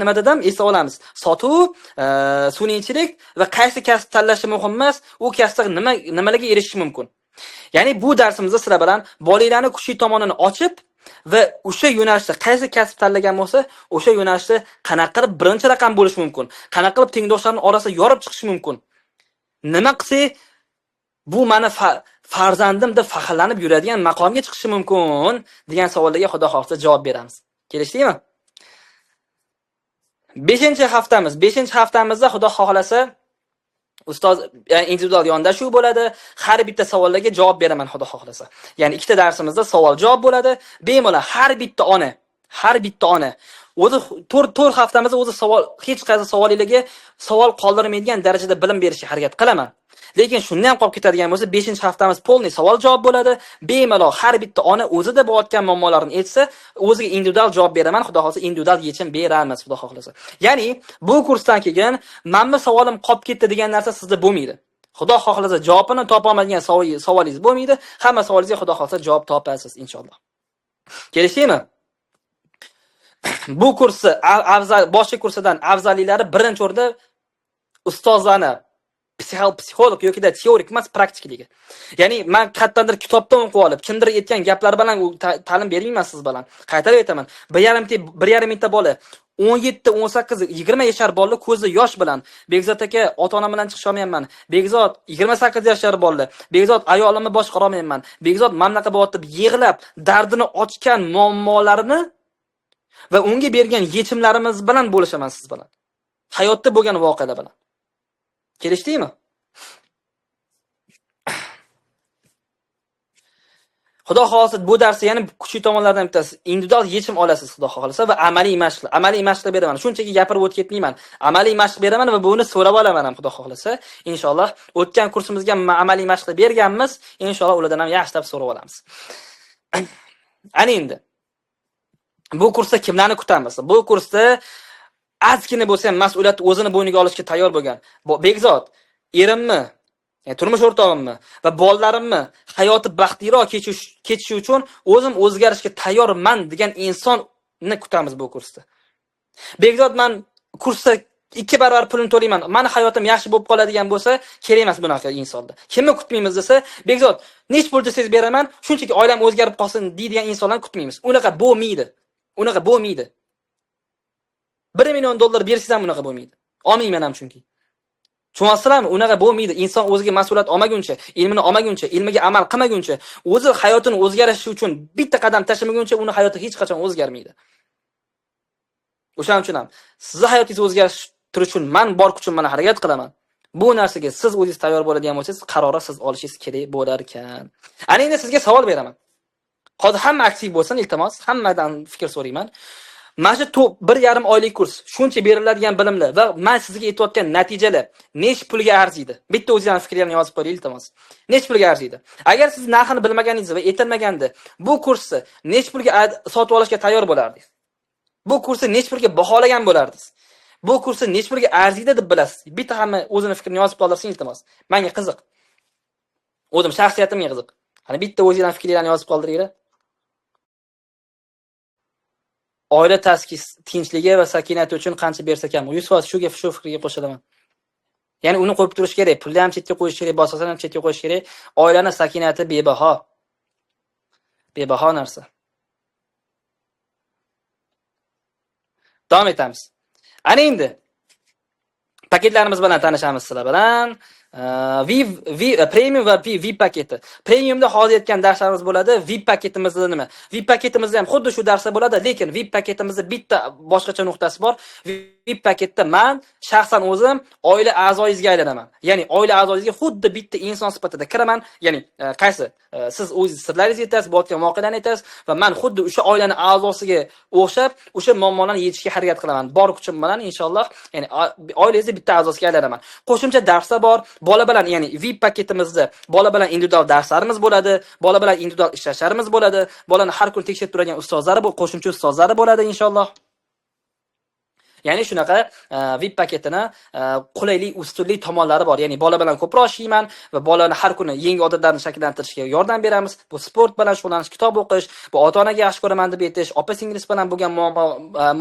nima dedim? Esla olamiz. Sotuv, sun'iychilik va qaysi kasb tanlashi muhim emas, u kasbda nimalarga erishish mumkin. Ya'ni bu darsimizda sizlar bilan bolalarning kuchli tomonini ochib va o'sha yo'nalishda qaysi kasb tanlagan bo'lsa, o'sha yo'nalishda qanaqa qilib birinchi raqam bo'lish mumkin, qanaqa qilib tengdoshlarining orasida yorib chiqish mumkin. Nima qilsa bu meni farzandim deb faxrlanib yuradigan maqomga chiqishi mumkin degan savollarga Xudo xohlasa javob beramiz. Kelishdingmi? 5-haftamiz. 5-haftamizda Xudo xohlasa ustoz individual yondashuv bo'ladi. Har bitta savollarga javob beraman Xudo xohlasa. Ya'ni 2 ta darsimizda savol-javob bo'ladi. Bemalol har bitta ona o'zi 4 haftamizda o'zi hech qaysi savollarga savol qoldirmaydigan darajada bilim berishga harakat qilaman. Lekin shundan ham qolib ketadigan bo'lsa, 5-haftamiz polniy savol-javob bo'ladi. Bemalol har bitta ona o'zida bo'layotgan muammolarini aytsa, o'ziga individual javob beraman, Xudo xohlasa individual yechim beramiz, Xudo xohlasa. Ya'ni bu kursdan keyin menga savolim qolib ketdi degan narsa sizda bo'lmaydi. Xudo xohlasa javobini topa olmagan savolingiz bo'lmaydi. Hamma savolingizga Xudo xohlasa javob topasiz inshaalloh. Kelishdingmi? Bu kursni boshqa kursdan afzalliklari birinchi o'rinda ustozlarni psixolog yoki teorik emas, praktikligi. Ya'ni men qayerdandir kitobdan o'qib olib, kimdir aytgan gaplar bilan ta'lim bermayman siz bilan. Qaytarib aytaman. 1,5 mingta bola 17, 18, 20 yashar bolalar ko'zda yosh bilan Begzod aka ota-onam bilan chiqisha olmayman. Begzod 28 yashar bolalar. Begzod ayolimni boshqara olmayman. Begzod mamlaqa bo'lyapti deb yig'lab dardini ochgan muammolarini va unga bergan yechimlarimiz bilan bo'lishaman siz bilan. Hayotda bo'lgan voqealar bilan. Kelishdingmi? Xudo xohlasa bu darsda yana kuchli tomonlardan bittasi individual yechim olasiz Xudo xohlasa va amaliy mashqlar beraman. Shunchaki gapirib o'tib ketmayman. Amaliy mashq beraman va buni so'rab olaman ham Xudo xohlasa. Inshaalloh o'tgan kursimizga amaliy mashqlar berganmiz. Inshaalloh ulardan ham yaxshilab so'rab olamiz. Ana endi bu kursda kimlarni kutamiz? Bu kursda ozgina bo'lsa ham mas'uliyatni o'zini bo'yniga olishga tayyor bo'lgan. Bekzod, erimmi, turmush o'rtog'immi va bolalarimmi hayoti baxtliroq kechishi uchun o'zim o'zgarishga tayyorman degan insonni kutamiz bu kursda. Bekzod, men kursda 2 barobar pulini to'layman, meni hayotim yaxshi bo'lib qoladigan bo'lsa, kerak emas bunaqa insonda. Kimni kutmaymiz desa, Bekzod, nech pul desangiz beraman, shunchaki oilam o'zgarib qolsin deydigan insonlarni kutmaymiz. Unaqa bo'lmaydi. Unaqa bo'lmaydi. 1 million dollar bersangiz ham unaqa bo'lmaydi. Olmayman ham chunki. Tushunyapsizlarmi? Unaqa bo'lmaydi. Inson o'ziga mas'uliyat olmaguncha, ilmini olmaguncha, ilmiga amal qilmaguncha, o'zi hayotini o'zgarishi uchun bitta qadam tashlamaguncha, uni hayoti hech qachon o'zgarmaydi. O'shaning uchun ham sizni hayotingizni o'zgartirish uchun men bor kuchim bilan harakat qilaman. Bu narsaga siz o'zingiz tayyor bo'ladigan bo'lsangiz, qarorni siz olishingiz kerak bo'lar ekan. Ana endi sizga savol beraman. Hozir hamma aktiv bo'lsin, iltimos, hammadan fikr so'rayman. Mana shu 1,5 oylik kurs, shuncha beriladigan bilimlar va men sizga aytayotgan natijalar nech pulga arziydi? Bitta o'zingizning fikrlaringizni yozib qo'ying, iltimos. Nech pulga arziydi? Agar siz narxini bilmaganingiz va aytilmaganda, bu kursni nech pulga sotib olishga tayyor bo'lardingiz? Bu kursni nech pulga baholagan bo'lardingiz? Bu kursni nech pulga arziydi deb bilasiz? Bitta hamma o'zining fikrini yozib qoldirsin, iltimos. Menga qiziq. O'zim shaxsiyatimga qiziq. Qani bitta o'zingizning fikrlaringizni yozib qoldiringlar. Oila tinchligi va sakinati uchun qancha bersa kam? 100% shu fikrga qo'shilaman. Ya'ni uni qo'yib turish kerak, pulni ham chetga qo'yish kerak, boshqasini ham chetga qo'yish kerak. Oilaning sakinati bebaho. Bebaho narsa. Davom etamiz. Ana endi paketlarimiz bilan tanishamiz sizlar bilan. Premium va VIP paketi. Premiumda hozir aytgan darslarimiz bo'ladi. VIP paketimizda nima? VIP paketimizda ham xuddi shu darslar bo'ladi, lekin VIP paketimizda bitta boshqacha nuqtasi bor. VIP paketda men shaxsan o'zim oila a'zoyingizga aylanaman. Ya'ni oila a'zoyingizga xuddi bitta inson sifatida kiraman. Ya'ni qaysi siz o'zingiz sirlaringizni aytasiz, bo'layotgan voqealarni aytasiz va men xuddi o'sha oilaning a'zosiga o'xshab o'sha muammolarni yechishga harakat qilaman. Bor kuchim bilan inshaalloh, ya'ni oilangizning bitta a'zosiga aylanaman. Qo'shimcha darslar bor. Bola bilan, ya'ni VIP paketimizda bola bilan individual darslarimiz bo'ladi, bola bilan individual ishlarimiz bo'ladi, bolani har kun tekshirib turadigan ustozlari, qo'shimcha ustozlari bo'ladi inshaalloh. Ya'ni shunaqa VIP paketini qulaylik, ustunlik tomonlari bor. Ya'ni bola bilan ko'proq ishlayman va bolani har kuni yangi odatlarni shakllantirishga yordam beramiz. Bu sport bilan shug'ullanish, kitob o'qish, bu ota-onaga yaxshi ko'raman deb aytish, opa-singlis bilan bo'lgan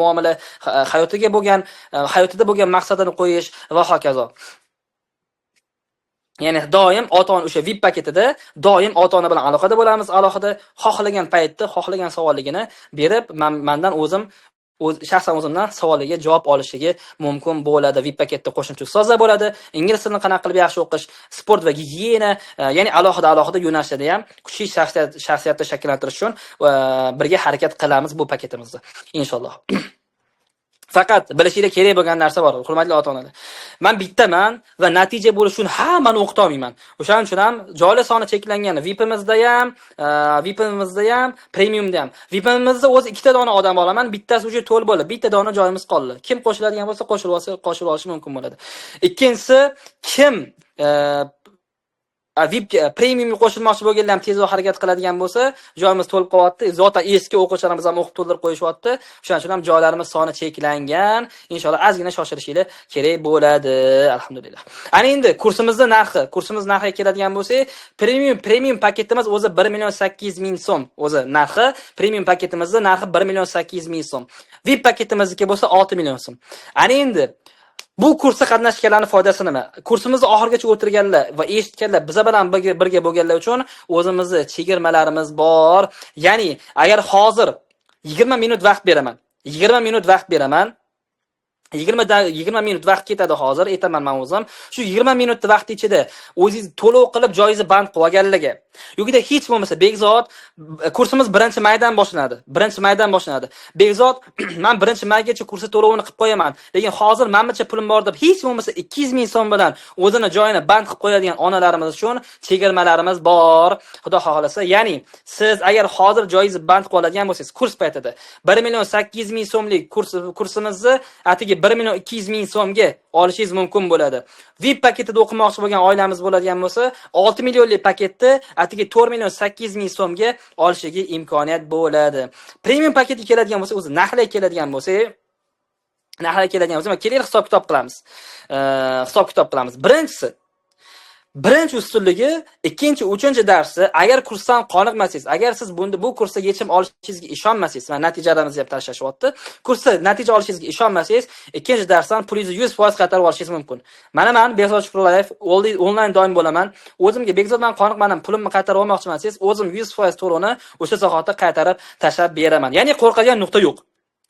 muomala, hayotida bo'lgan maqsadini qo'yish va hokazo. Ya'ni doim ota-ona o'sha VIP paketida doim ota-ona bilan aloqada bo'lamiz, alohida xohlagan paytda xohlagan savolligini berib, mendan shaxsan o'zimdan savoliga javob olishiga mumkin bo'ladi. VIP paketda qo'shimcha ustozlar bo'ladi, ingliz tilini qanaqa qilib yaxshi o'qish, sport va gigiyena, ya'ni alohida yo'nalishlarda ham kuchli shaxsiyatni shakllantirish uchun birga harakat qilamiz bu paketimizda inshaalloh. Faqat bilishinglar kerak bo'lgan narsa bor, hurmatli ota-onalar. Men bittaman va natija bo'lish uchun hammani o'qita olmayman. O'shaning uchun ham joylar soni cheklangan. VIPimizda ham, premiumda ham. VIPimizda o'zi 2 ta dona odam olaman, bittasi uchun to'l bo'ldi. Bitta dona joyimiz qoldi. Kim qo'shiladigan bo'lsa qo'shilib olishi mumkin bo'ladi. Ikkinchisi, kim VIP premium qo'shilmoqchi bo'lganlar ham tezroq harakat qiladigan bo'lsa, joyimiz to'lib qolyapti. Zotan eski o'quvchilarimiz ham o'qib to'ldirib qo'yishyapti. Shuning uchun ham joylarimiz soni cheklangan. Inshaalloh ozgina shoshilishinglar kerak bo'ladi. Alhamdulillah. Ana endi kursimiz narxiga keladigan bo'lsak, premium paketimiz o'zi 1,800,000 so'm. O'zi narxi, premium paketimizning narxi 1,800,000 so'm. VIP paketimizniki bo'lsa 6 million so'm. Ana endi bu kursda qatnashganlarning foydasi nima? Kursimizni oxirgacha o'tirganlar va eshitganlar, biz bilan birga bo'lganlar uchun o'zimizning chegirmalarimiz bor. Ya'ni agar hozir 20 minut vaqt beraman. 20 minut vaqt ketadi hozir, aytaman men o'zim. Shu 20 minut vaqt ichida o'zingiz to'lov qilib joyingizni band qilib olganlarga yo'g'ida hech bo'lmasa Bekzod kursimiz 1-maydan boshlanadi. 1-maydan boshlanadi. Bekzod men 1-maygacha kursi to'lovini qilib qo'yaman. Lekin hozir menimcha pulim bor deb hech bo'lmasa 200 ming so'm bilan o'zini joyini band qilib qo'yadigan onalarimiz uchun chegirmalarimiz bor. Xudo xohlasa, ya'ni siz agar hozir joyingizni band qilib oladigan bo'lsangiz, kurs paytida 1,8 million so'mlik kursimizni atigi 1,2 million so'mga olishingiz mumkin bo'ladi. VIP paketida o'qimoqchi bo'lgan oilamiz bo'ladigan bo'lsa, 6 millionlik paketni atigi 4,8 million so'mga olishiga imkoniyat bo'ladi. Premium paketga keladigan bo'lsa, o'zi narxlarga keladigan bo'lsa, keling hisob kitob qilamiz. Birinchi ustunligi, ikkinchi, uchinchi darsi, agar kursdan qoniqmasangiz, agar siz bu kursda yechim olishingizga ishonmasangiz, va natijalarimizni ham tashlashayapti. Kursda natija olishingizga ishonmasangiz, ikkinchi darsdan pulingizni 100% qaytarib olishingiz mumkin. Mana men Bekzod Shukrulayev onlayn doim bo'laman. O'zimga Bekzod men qoniqmadim, pulimni qaytarib olmoqchiman desangiz, o'zim 100% to'lovni o'sha sohada qaytarib tashlab beraman. Ya'ni qo'rqadigan nuqta yo'q.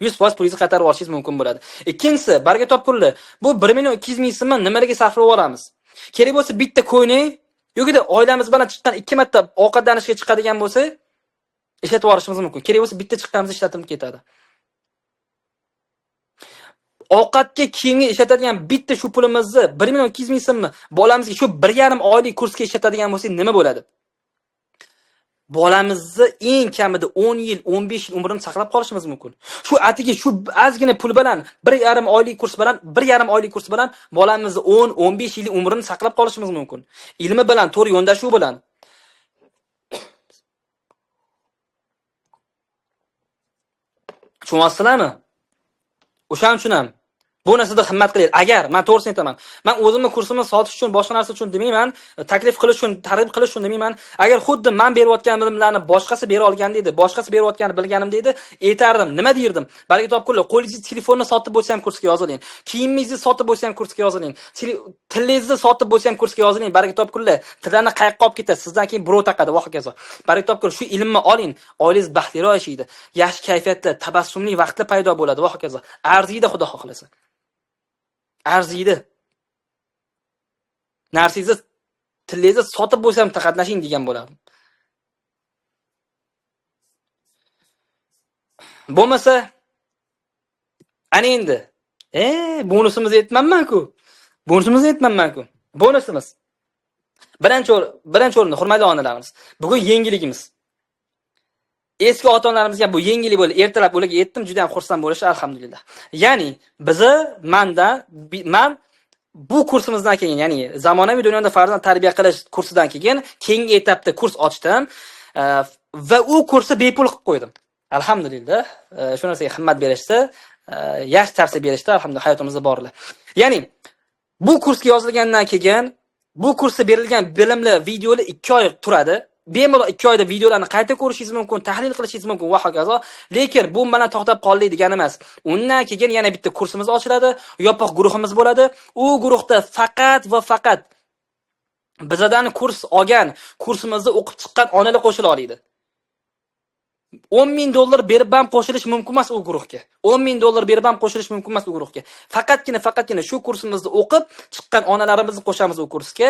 100% pulingizni qaytarib olishingiz mumkin bo'ladi. Ikkinchisi, barga top pulli. Bu 1,2 million so'mni nimalarga sarflab yuboramiz? Kerak bo'lsa bitta ko'yning, yo'g'ida oilamiz bilan chiqqan 2 marta ovqatlanishga chiqadigan bo'lsa, ishlatib yuborishimiz mumkin. Kerak bo'lsa bitta chiqqanimiz ishlatib ketadi. Ovqatga, kiyimga ishlatadigan bitta shu pulimizni 1,2 million so'mni bolamizga shu 1,5 oylik kursga ishlatadigan bo'lsak nima bo'ladi? Bolamizni eng kamida 10 yil, 15 yil umrini saqlab qolishimiz mumkin. Shu atigi shu ozgina pul bilan 1,5 oylik kurs bilan bolamizni 10-15 yil umrini saqlab qolishimiz mumkin. Ilmi bilan, to'g'ri yondashuv bilan. Tushunyapsizlarmi? O'shaning uchun ham bu narsada himmat qiling. Agar men to'g'risini aytaman, men o'zimni kursimni sotish uchun, boshqa narsa uchun demayman, taklif qilish uchun, targ'ib qilish uchun demayman. Agar xuddi men berayotgan bilimlarni boshqasi bera olgan deydi, boshqasi berayotganini bilganim deydi, aytardim. Nima derdim? Balki topqinlar, qo'lingizni telefonni sotib bo'lsa ham kursga yoziling. Kiyimingizni sotib bo'lsa ham kursga yoziling. Tilingizni sotib bo'lsa ham kursga yoziling. Balki topqinlar, tillarni qayoqqa olib ketadi, sizdan keyin birov taqadi va hokazo. Balki topqinlar, shu ilmni oling, oilangiz baxtliroq yashaydi. Yaxshi kayfiyatda, tabassumli vaqtda paydo bo'ladi va hokazo. Arziydi Xudo xohlasa. Arziydi. Narsangizni tilingizni sotib bo'lsa ham qatnashing degan bo'lardim. Bo'lmasa ana endi bonusimizni aytmanman-ku. Bonusimiz. Birinchi o'rinda hurmatli onalarimiz. Bugun yangiligimiz. Eski ota-onalarimizga bu yangilik bo'ldi. Ertalab ularga aytdim, juda ham xursand bo'lishi alhamdulillah. Ya'ni men bu kursimizdan keyin, ya'ni zamonaviy dunyoda farzand tarbiya qilish kursidan keyin keyingi etapda kurs ochdim va u kursni bepul qilib qo'ydim. Alhamdulillah. Shu narsaga himmat berishdi, yaxshi tavsiya berishdi, alhamdulillah hayotimizda borlar. Ya'ni bu kursga yozilgandan keyin bu kursda berilgan bilimli videolar 2 oy turadi. Bemalol 2 oyda videolarni qayta ko'rishingiz mumkin, tahlil qilishingiz mumkin va hokazo. Lekin bu mana to'xtab qoldi degani emas. Undan keyin yana bitta kursimiz ochiladi, yopiq guruhimiz bo'ladi. U guruhda faqat va faqat bizdan kurs olgan, kursimizni o'qib chiqqan onalar qo'shila oladi. $10,000 berib ham qo'shilish mumkin emas u guruhga. $10,000 berib ham qo'shilish mumkin emas u guruhga. Faqatgina shu kursimizni o'qib chiqqan onalarimizni qo'shamiz u kursga,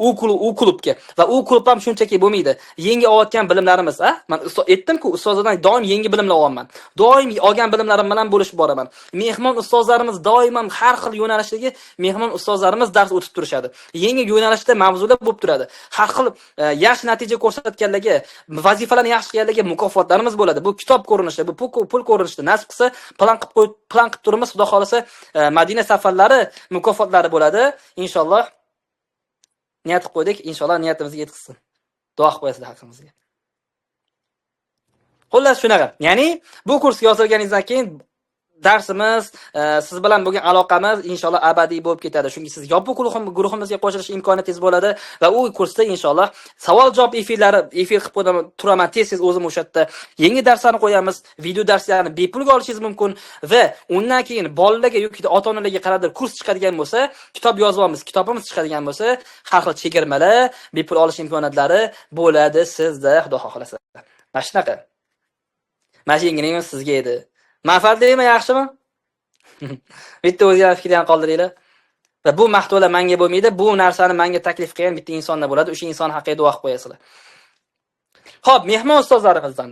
u klubga. Va u klub ham shunchaki bo'lmaydi. Yangi olayotgan bilimlarimiz, men aytdim-ku, ustozlardan doim yangi bilimlar olaman. Doim olgan bilimlarim bilan bo'lishib boraman. Mehmon ustozlarimiz doim har xil yo'nalishdagi mehmon ustozlarimiz dars o'tib turishadi. Yangi yo'nalishda mavzular bo'lib turadi. Har xil yaxshi natija ko'rsatganlarga, vazifalarni yaxshi qilganlarga mukofotlarimiz bo'ladi. Bu kitob ko'rinishida, bu pul ko'rinishida, nasib qilsa plan qilib turimiz, xudo xolasa Madina safarlari mukofotlari bo'ladi. Inshaalloh niyat qilib qo'ydik, inshaalloh niyatimizga yetkazsin. Duo qilib qo'yasizlar haqqimizga. Xullas shunaqa. Ya'ni bu kursga yozilganingizdan keyin darsimiz, siz bilan bo'lgan aloqamiz inshaalloh abadiy bo'lib ketadi. Chunki siz yopiq guruhimizga qo'shilish imkoniyatingiz bo'ladi va u kursda inshaalloh savol-javob efir qilib turaman tez o'zim o'sha yerda. Yangi darslarni qo'yamiz, video darslarni bepulga olishingiz mumkin va undan keyin bolalarga yoki ota-onalarga qaradir kurs chiqadigan bo'lsa, kitob yozamiz, kitobimiz chiqadigan bo'lsa, har xil chegirmalar, bepul olish imkoniyatlari bo'ladi sizda, xudo xohlasa. Mana shunaqa. Mana shu yengilligimiz sizga edi. Manfaatli emas, yaxshimi? Bitta o'zingizlar fikrlarni qoldiringlar. Va bu maqtovlar menga bo'lmaydi. Bu narsani menga taklif qilgan bitta insonlar bo'ladi. O'sha inson haqiga duo qilib qo'yasizlar. Xo'p, mehmon ustozlarimizdan.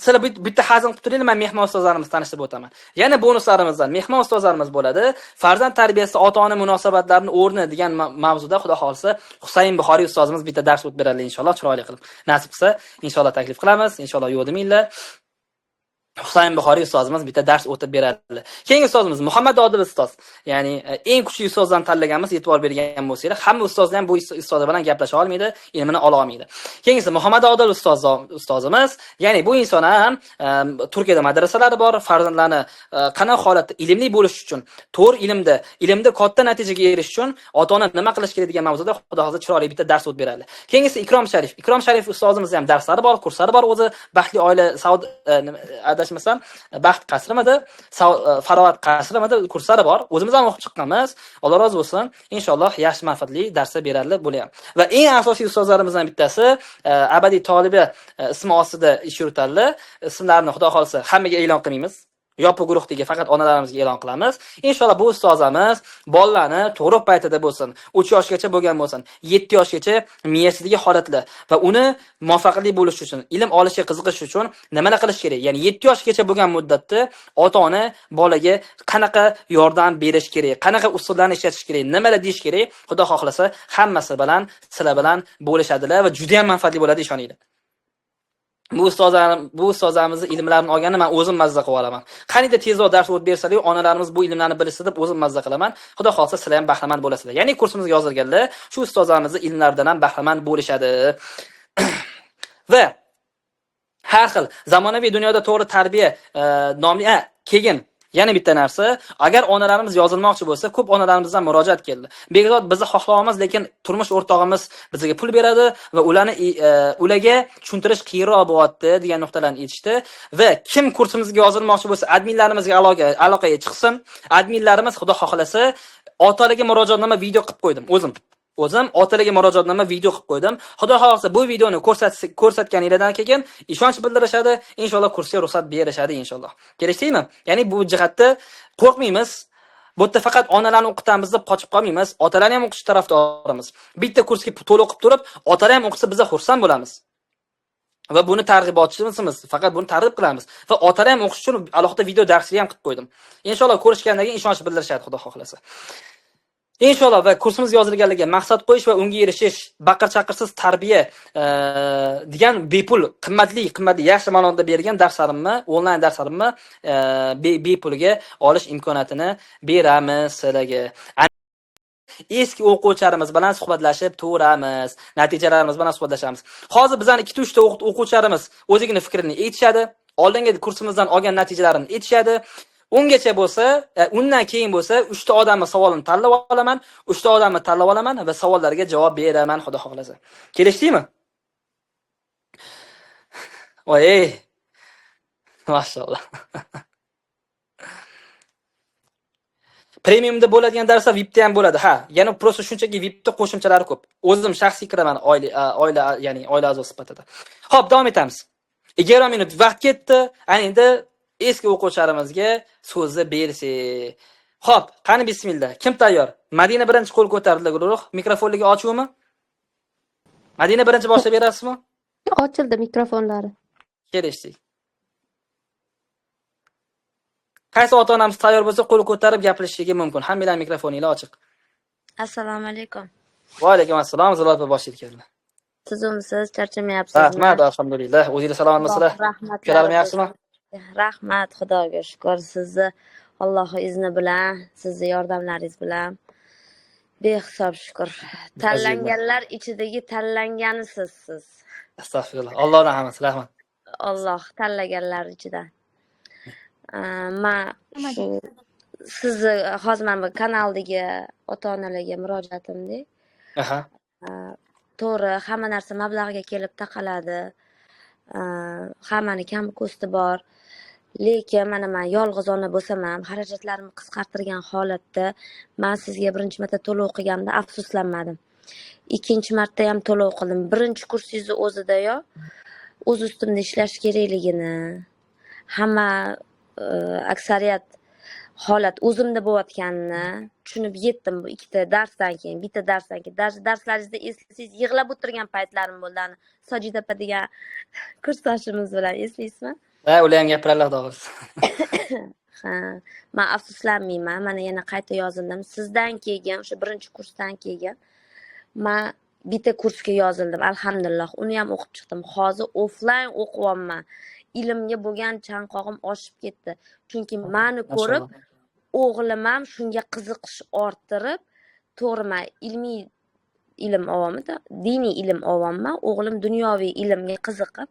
Sizlar bitta hazm qilib turinglar, men mehmon ustozlarimizni tanishtirib o'taman. Yana bonuslarimizdan mehmon ustozlarimiz bo'ladi. Farzand tarbiyasida ota-ona munosabatlarini o'rni degan mavzuda xudo xolisa Husayn Buxoriy ustozimiz bitta dars o'tib beradilar inshaalloh, chiroyli qilib. Nasib qilsa, inshaalloh taklif qilamiz. Inshaalloh yo'q deminglar. Husayn Buxoriy ustozimiz bitta dars o'tib beradilar. Keyingi ustozimiz Muhammad Odil ustoz. Ya'ni eng kuchli ustozdan tanlaganmiz, e'tibor bergan bo'lsanglar, hamma ustozlar ham bu ustoz bilan gaplasha olmaydi, ilmini ola olmaydi. Keyingisi Muhammad Odil ustozimiz, ya'ni bu inson ham Turkiyada madrasalari bor, farzandlarni qanaqa holatda ilmli bo'lish uchun, to'g'ri ilmda katta natijaga erishish uchun ota-ona nima qilish kerak degan mavzuda xudo hozir chiroyli bitta dars o'tib beradi. Keyingisi Ikrom Sharif. Ikrom Sharif ustozimiz ham darslari bor, kurslari bor, o'zi baxtli oila Saud adashmasam baxt qasrimidi, farovat qasrimidi kurslari bor. O'zimiz ham o'qib chiqqanmiz. Alloh rozi bo'lsin. Inshaalloh yaxshi manfaatli darslar beradilar bo'lyapti. Va eng asosiy ustozlarimizdan bittasi abadiy tolibi ismi ostida ish yuritadilar. Ismlarini xudo xolsa hammaga e'lon qilmaymiz. Yopiq guruhdagi faqat onalarimizga e'lon qilamiz. Inshaalloh bu ustozimiz bolalarni to'g'ri paytida bo'lsin, 3 yoshgacha bo'lgan bo'lsin, 7 yoshgacha miyasidagi holatlar va uni muvaffaqiyatli bo'lish uchun, ilm olishga qiziqish uchun nimalar qilish kerak? Ya'ni 7 yoshgacha bo'lgan muddatda ota-ona bolaga qanaqa yordam berish kerak, qanaqa usullarni ishlatish kerak, nimalar deyish kerak, xudo xohlasa hammasi bilan sizlar bilan bo'lishadilar va juda ham manfaatli bo'ladi, ishoninglar. Bu ustozlarimizni ilmlarini olganini men o'zim mazza qilib olaman. Qaniydi tezroq dars o'tib bersalar, onalarimiz bu ilmlarni bilsa deb o'zim mazza qilaman. Xudo xolsa sizlar ham bahramand bo'lasizlar. Ya'ni kursimizga yozilganlar shu ustozlarimizni ilmlaridan ham bahramand bo'lishadi. Va har xil zamonaviy dunyoda to'g'ri tarbiya nomli keyin yana bitta narsa, agar onalarimiz yozilmoqchi bo'lsa, ko'p onalarimizdan murojaat keldi. Begzod bizni xohlaymiz, lekin turmush o'rtog'imiz bizga pul beradi va ularga tushuntirish qiyinroq bo'lyapti degan nuqtalarni aytishdi. Va kim kursimizga yozilmoqchi bo'lsa, adminlarimizga aloqaga chiqsin. Adminlarimiz xudo xohlasa otalarga murojaatnoma video qilib qo'ydim o'zim otalarga murojaatnoma video qilib qo'ydim. Xudo xohlasa bu videoni ko'rsatganinglardan keyin ishonch bildirishadi, inshaalloh kursga ruxsat berishadi inshaalloh. Kelishdingmi? Ya'ni bu jihatda qo'rqmaymiz. Bu yerda faqat onalarni o'qitamiz deb qochib qolmaymiz. Otalarni ham o'qish tarafdorimiz. Bitta kursga to'liq o'qib turib, otalar ham o'qisa biz xursand bo'lamiz. Va buni targ'ibotchimiz, faqat buni targ'ib qilamiz. Va otalar ham o'qish uchun alohida video darsli ham qilib qo'ydim. Inshaalloh ko'rishgandan keyin ishonch bildirishadi, xudo xohlasa. Inshaalloh va kursimizga yozilganligiga maqsad qo'yish va unga erishish, baqir-chaqirsiz tarbiya degan bepul, qimmatli yaxshi ma'noda bergan darslarimni, onlayn darslarimni bepulga olish imkoniyatini beramiz sizlarga. Eski o'quvchilarimiz bilan suhbatlashib turamiz, natijalarimiz bilan suhbatlashamiz. Hozir bizning 2-3 ta o'quvchilarimiz o'zigini fikrini aytishadi, oldingi kursimizdan olgan natijalarini aytishadi. Ungacha bo'lsa, undan keyin bo'lsa 3 ta odamning savolini tanlab olaman, 3 ta odamni tanlab olaman va savollarga javob beraman, xudo xohlasa. Kelishdingmi? Voy! Mashallah. Premiumda bo'ladigan darslar VIPda ham bo'ladi. Ha, yana prosta shunchaki VIPda qo'shimchalari ko'p. O'zim shaxsiy kiraman ya'ni oila a'zosi sifatida. Xo'p, davom etamiz. 20 minut vaqt ketdi. Endi eski o'quvchilarimizga so'zni bersak. Xo'p, qani bismillah. Kim tayyor? Madina birinchi qo'l ko'tardi guruh. Mikrofonligi ochuvmi? Madina birinchi boshlab berasizmi? Ochildi mikrofonlari. Kelishdik. Qaysi ota-onamiz tayyor bo'lsa, qo'l ko'tarib gapirishishiga mumkin. Hammalar mikrofoninglar ochiq. Assalomu alaykum. Va alaykum assalom. Zalotba boshlaydi keldi. Sizimsiz, charchamayapsizmi? Rahmat, alhamdulillah. O'zingiz salomatmisizlar? Rahmat. Ukalarim yaxshimi? Rahmat, Xudoga shukr. Sizni Alloh izni bilan, sizni yordamlaringiz bilan behisob shukr. Tanlanganlar ichidagi tanlanganisiz siz. Astagfirullah. Alloh rahmat. Alloh tanlaganlar ichidan. Men sizni hozir mana bu kanaldagi ota-onalarga murojaatimda. Aha. To'g'ri, hamma narsa mablag'ga kelib taqaladi. Hammani kam ko'sti bor. Lekin mana men yolg'iz ona bo'lsam ham, xarajatlarimni qisqartirgan holatda men sizga birinchi marta to'lov qilganimda afsuslanmadim. Ikkinchi marta ham to'lov qildim. Birinchi kursingizni o'zida o'z ustimda ishlash kerakligini, hamma aksariyat holat o'zimda bo'layotganini tushunib yetdim bu ikkita darsdan keyin, bitta darsdan keyin. Darslaringizda eslasangiz yig'lab o'tirgan paytlarim bo'ldi. Ani Sojid opa degan kursdoshimiz bilan eslaysizmi? Ha, ular ham gapiradilar xudo xohlasa. Ha, men afsuslanmayman. Mana yana qayta yozildim. Sizdan keyin, o'sha birinchi kursdan keyin men bitta kursga yozildim. Alhamdulillah, uni ham o'qib chiqdim. Hozir offlayn o'qiyapman. Ilmga bo'lgan chanqog'im oshib ketdi. Chunki meni ko'rib o'g'lim ham shunga qiziqish orttirib, to'g'rimi, ilmiy ilm olyapman, diniy ilm olyapman. O'g'lim dunyoviy ilmga qiziqib.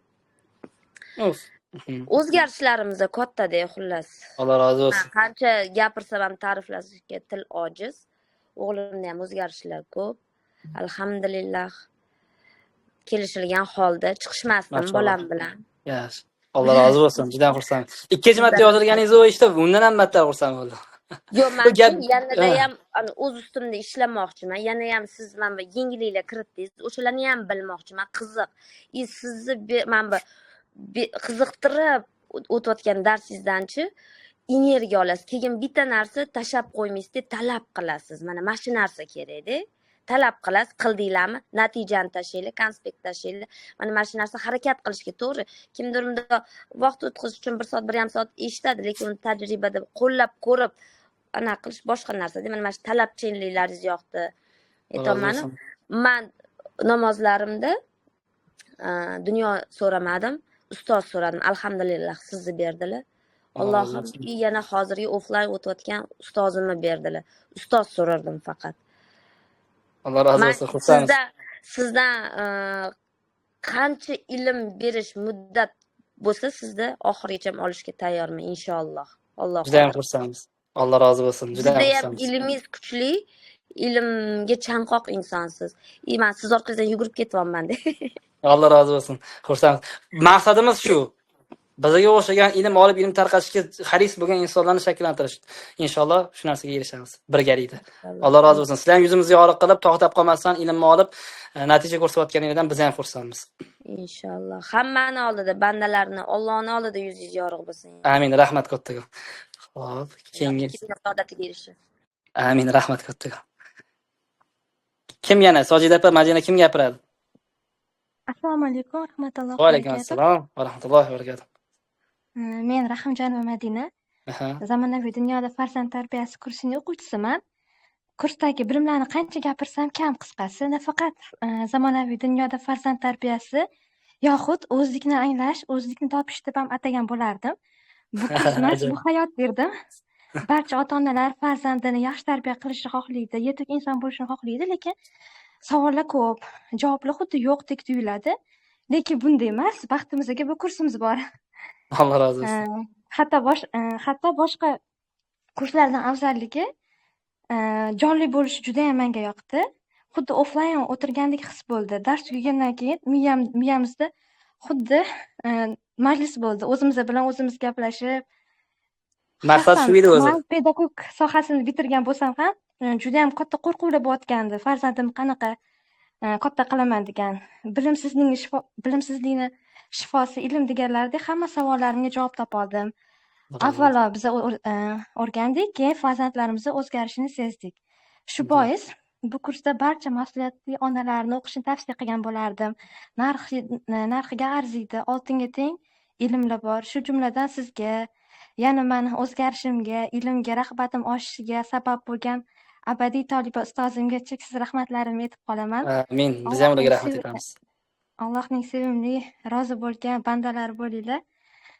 O'zgarishlarimiz katta-da, xullas. Alloh rozi bo'lsin. Qancha gapirsam ham ta'riflashga til ojiz. O'g'limda ham o'zgarishlar ko'p. Alhamdulillah. Kelishilgan holda chiqishmasdim bolam bilan. Yaxshi. Alloh rozi bo'lsin. Juda xursand. Ikkinchi marta yozilganingiz eshitib, undan ham battar xursand bo'ldim. Yo'q, men yanada ham o'z ustimda ishlamoqchiman. Yana ham siz mana bu yengilliklar kiritdingiz. O'shalarni ham bilmoqchiman. Qiziq. Sizni mana bu qiziqtirib o'tayotgan darsingizdanchi energiya olasiz. Keyin bitta narsa tashab qo'ymaysiz, talab qilasiz. Mana shu narsa kerak-da. Talab qilasiz, qildinglarmi? Natijani tashlaylar, konspekt tashlaylar. Mana shu narsa harakat qilishga to'g'ri. Kimdir unda vaqt o'tkazish uchun 1 soat, 1,5 soat eshitadi, lekin uni tajribada qo'llab ko'rib ana qilish boshqa narsa. Mana shu talabchanliklaringiz yoqdi. Aytaman, men namozlarimda dunyo so'ramadim, ustoz so'radim. Alhamdulillah, sizni berdilar. Allohim yana hozirgi offlayn o'tayotgan ustozimni berdilar. Ustoz so'rardim faqat. Alloh rozi bo'lsin. Xursandmiz. Sizdan qancha ilm berish muddat bo'lsa, sizda oxirigacha olishga tayyorman inshaalloh. Alloh Juda ham xursandmiz. Alloh rozi bo'lsin. Juda ham xursandmiz. Ilmingiz kuchli, ilmga chanqoq insonsiz. Men siz orqangizdan yugurib ketyapman-da. Alloh rozi bo'lsin. Xursand. Maqsadimiz shu. Bizga o'xshagan ilm olib, ilm tarqatishga haris bo'lgan insonlarni shakllantirish. Inshaalloh shu narsaga erishamiz birgalikda. Alloh rozi bo'lsin. Sizlar ham yuzimizni yorug' qilib, to'xtab qolmasdan ilmni olib, natija ko'rsatayotganingizdan biz ham xursandmiz. Inshaalloh. Hammani oldida, bandalarni, Allohning oldida yuzingiz yorug' bo'lsin. Amin. Rahmat kattaga. Xo'p, keyingi saodatiga erishing. Amin. Rahmat kattaga. Kim yana? Sojida opa, Madina kim gapiradi? Assalomu alaykum, rahmatullohi Va alaykum assalom va rahmatullohi va barakatuh. Men Rahimjonova Madina. Zamonaviy dunyoda farzand tarbiyasi kursining o'quvchisiman. Kursdagi bilimlarni qancha gapirsam kam qisqasi, nafaqat zamonaviy dunyoda farzand tarbiyasi, yoxud o'zlikni anglash, o'zlikni topish deb ham atagan bo'lardim. Bu kursmas, bu hayot derdim. Barcha ota-onalar farzandini yaxshi tarbiya qilishni xohlaydi, yetuk inson bo'lishni xohlaydi, lekin savollar ko'p, javoblar xuddi yo'qdek tuyuladi. Lekin bunday emas, baxtimizga bu kursimiz bor. Alloh rozi bo'lsin. Hatto boshqa kurslardan afzalligi jonli bo'lishi juda ham menga yoqdi. Xuddi offlayn o'tirgandek his bo'ldi. Dars tugagandan keyin miyamizda xuddi majlis bo'ldi. O'zimiz bilan o'zimiz gaplashib. Maqsad shu edi o'zi. Men pedagog sohasini bitirgan bo'lsam ham, juda ham katta qo'rquvlar bo'layotgandi. Farzandim qanaqa katta qilaman degan. Bilimsizlikni shifosi ilm deganlardek hamma savollarimga javob topa oldim. Avvalo biz o'rgandik, keyin farzandlarimizni o'zgarishini sezdik. Shu bois bu kursda barcha mas'uliyatli onalarni o'qishini tavsiya qilgan bo'lardim. Narxiga arziydi, oltinga teng ilmlar bor. Shu jumladan sizga, yana meni o'zgarishimga, ilmga rag'batim oshishiga sabab bo'lgan abadiy toliba ustozimga cheksiz rahmatlarimni aytib qolaman. Amin. Biz ham ularga rahmat aytamiz. Allohning sevimli, rozi bo'lgan bandalari bo'linglar.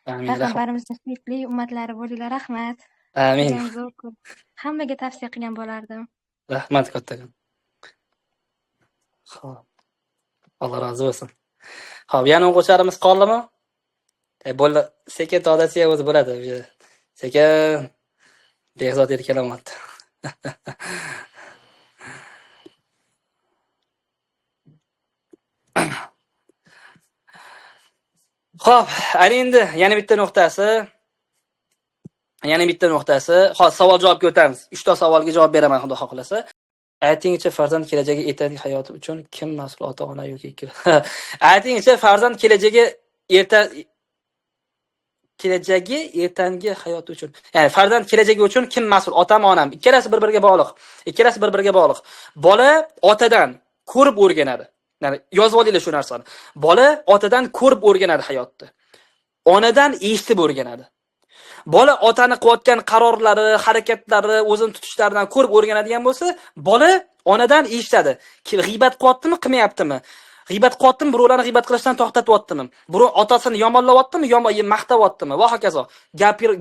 Amin. Payg'ambarimizning suyukli ummatlari bo'linglar. Rahmat. Amin. Hammaga tavsiya qilgan bo'lardim. Rahmat kattaga. Xo'p. Alloh rozi bo'lsin. Xo'p, yana o'quvchilarimiz qoldimi? Bo'ldi. Sekin todasiya o'zi bo'ladi. Sekin behzod erkalamoqda. Xo'p, ana endi yana bitta nuqtasi. Hozir savol-javobga o'tamiz. 3 ta savolga javob beraman, xudo xohlasa. Aytingchi, farzand kelajagi ertangi hayoti uchun kim mas'ul, ota-ona yoki ikki? Aytingchi, farzand kelajagi kelajagi ertangi hayoti uchun. Ya'ni farzand kelajagi uchun kim mas'ul? Otami, onam. Ikkalasi bir-biriga bog'liq. Ikkalasi bir-biriga bog'liq. Bola otadan ko'rib o'rganadi. Ya'ni yozib olinglar shu narsani. Bola otadan ko'rib o'rganadi hayotni. Onadan eshitib o'rganadi. Bola otani qilayotgan qarorlari, harakatlari, o'zini tutishlaridan ko'rib o'rganadigan bo'lsa, bola onadan eshitadi. G'iybat qilyaptimi, qilmayaptimi? G'iybat qilyaptimi, birovlarni g'iybat qilishdan to'xtatyaptimi? Birov otasini yomonlayaptimi, maqtayaptimi va hokazo.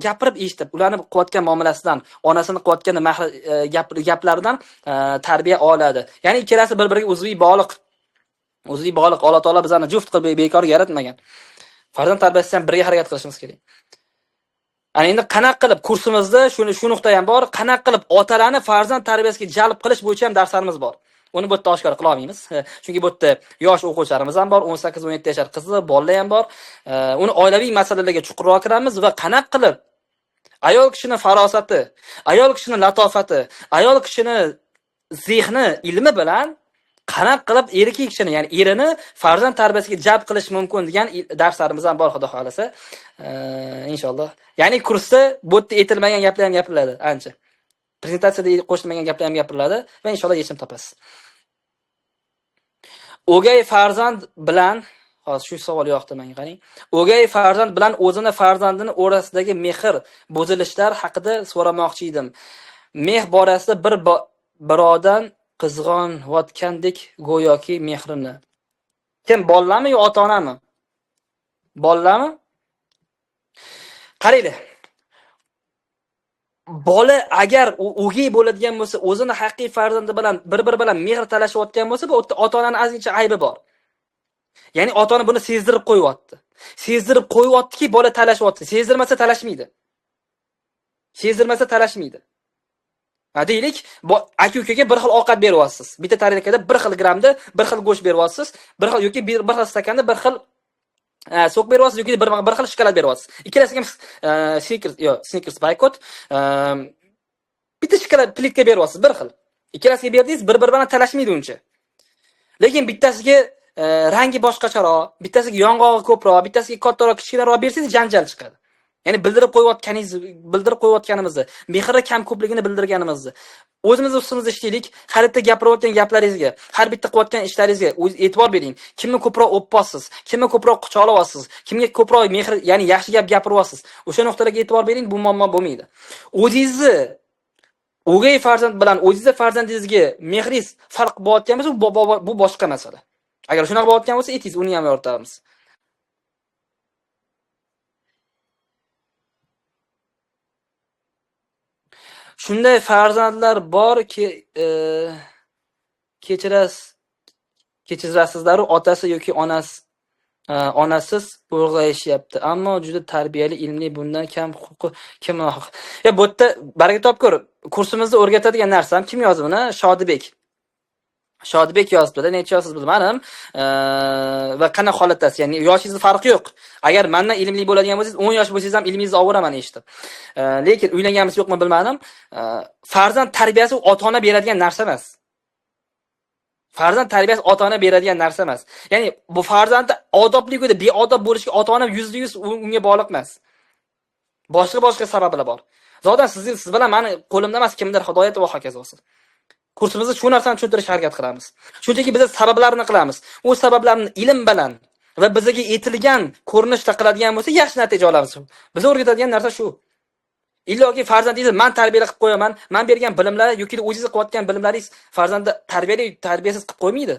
Gapirib eshitib, ularni qilayotgan muomalasidan, onasini qilayotgan gaplaridan tarbiya oladi. Ya'ni ikkalasi bir-biriga uzviy bog'liq. Uzviy bog'liq. Alloh taolo bizlarni juft qilib bekor yaratmagan. Farzand tarbiyasida ham birga harakat qilishimiz kerak. Ana endi qanaqa qilib kursimizda shu nuqta ham bor. Qanaqa qilib otalarni farzand tarbiyasiga jalb qilish bo'yicha ham darslarimiz bor. Uni bu yerda oshkor qila olmaymiz. Chunki bu yerda yosh o'quvchilarimiz ham bor, 18-17 yoshar qizi, bolalar ham bor. Uni oilaviy masalalarga chuqurroq kiramiz va qanaqa qilib ayol kishining farosati, ayol kishining latofati, ayol kishining zehni, ilmi bilan qanaqa qilib erkak kishini, ya'ni erini farzand tarbiyasiga jalb qilish mumkin degan darslarimiz ham bor, xudo xolasa. Inshaalloh. Ya'ni kursda bu yerda aytilmagan gaplar ham gapiriladi, ancha. Prezentatsiyada qo'shilmagan gaplar ham gapiriladi va inshaalloh yechim topasiz. O'gay farzand bilan, hozir shu savol yoqdi menga, qarang. O'gay farzand bilan o'zini farzandini o'rasidagi mehr buzilishlar haqida so'ramoqchi edim. Mehr borasida bir birodan qizg'onayotgandek go'yoki mehrini. Kim, bolalami yo ota-onami? Bolalami? Qaranglar. Bola agar o'gay bo'ladigan bo'lsa, o'zini haqiqiy farzandi bilan bir-biri bilan mehr talashayotgan bo'lsa, bu ota-onaning azizcha aybi bor. Ya'ni ota-ona buni sezdirib qo'yyapti. Sezdirib qo'yyaptiki, bola talashyapti. Sezdirmasa talashmaydi. Sezdirmasa talashmaydi. Deylik, aka-ukaga bir xil ovqat beryapsiz. Bitta tarelkada bir xil grammda bir xil go'sht beryapsiz, bir xil yoki bir xil stakanda bir xil sok beryapsiz yoki bir xil shokolad beryapsiz. Ikkalasiga ham Snickers boykot, bitta shokolad plitka beryapsiz bir xil. Ikkalasiga berdingiz, bir-biri bilan talashmaydi uncha. Lekin bittasiga rangi boshqacharoq, bittasiga yong'og'i ko'proq, bittasiga kattaroq, kichkinaroq bersangiz janjal chiqadi. Ya'ni bildirib qo'yayotganimizni, mehrni kam ko'pligini bildirganimizni. O'zimiz ustimizda ishlaylik, har bitta gapirayotgan gaplaringizga, har bitta qilayotgan ishlaringizga e'tibor bering. Kimni ko'proq o'pyapsiz, kimni ko'proq quchoqlayapsiz, kimga ko'proq mehr, ya'ni yaxshi gap gapiryapsiz. O'sha nuqtalarga e'tibor bering, bu muammo bo'lmaydi. O'zingizni o'gay farzand bilan o'zingizning farzandingizga mehringiz farq bo'layotgan bo'lsa, bu boshqa masala. Agar shunaqa bo'layotgan bo'lsa, aytingiz, uni ham yoritamiz. Shunday farzandlar borki, kechirasizlar, otasi yoki onasiz ulg'ayishyapti, ammo juda tarbiyali, ilmli, bundan kam huquqi kim haq? Bu yerda baraka topkur kursimizda o'rgatadigan narsam kim yozdi buni? Shodibek yozibdi-da, necha yoshsiz bilmadim. Va qanaqa holatdasiz? Ya'ni yoshingizning farqi yo'q. Agar mendan ilmli bo'ladigan bo'lsangiz, 10 yosh bo'lsangiz ham ilmingizni olveraman eshitib. Lekin uylanganmiz yo'qmi bilmadim. Farzand tarbiyasi ota-ona beradigan narsa emas. Farzand tarbiyasi ota-ona beradigan narsa emas. Ya'ni bu farzandni odobli yo'da beodob bo'lishga ota-ona 100% unga bog'liq emas. Boshqa sabablar bor. Zotan siz bilan meni qo'limda emas, kimdir hidoyat va hokazosi. Kursimizda shu narsani tushuntirishga harakat qilamiz. Shunchaki biz sabablarini qilamiz. U sabablarni ilm bilan va bizga yetilgan ko'rinishda qiladigan bo'lsa, yaxshi natija olamiz. Biz o'rgatadigan narsa shu. Illoki farzandingizni men tarbiyalab qilib qo'yaman, men bergan bilimlar yoki o'zingiz qilayotgan bilimlaringiz farzandni tarbiyasiz qilib qo'ymaydi.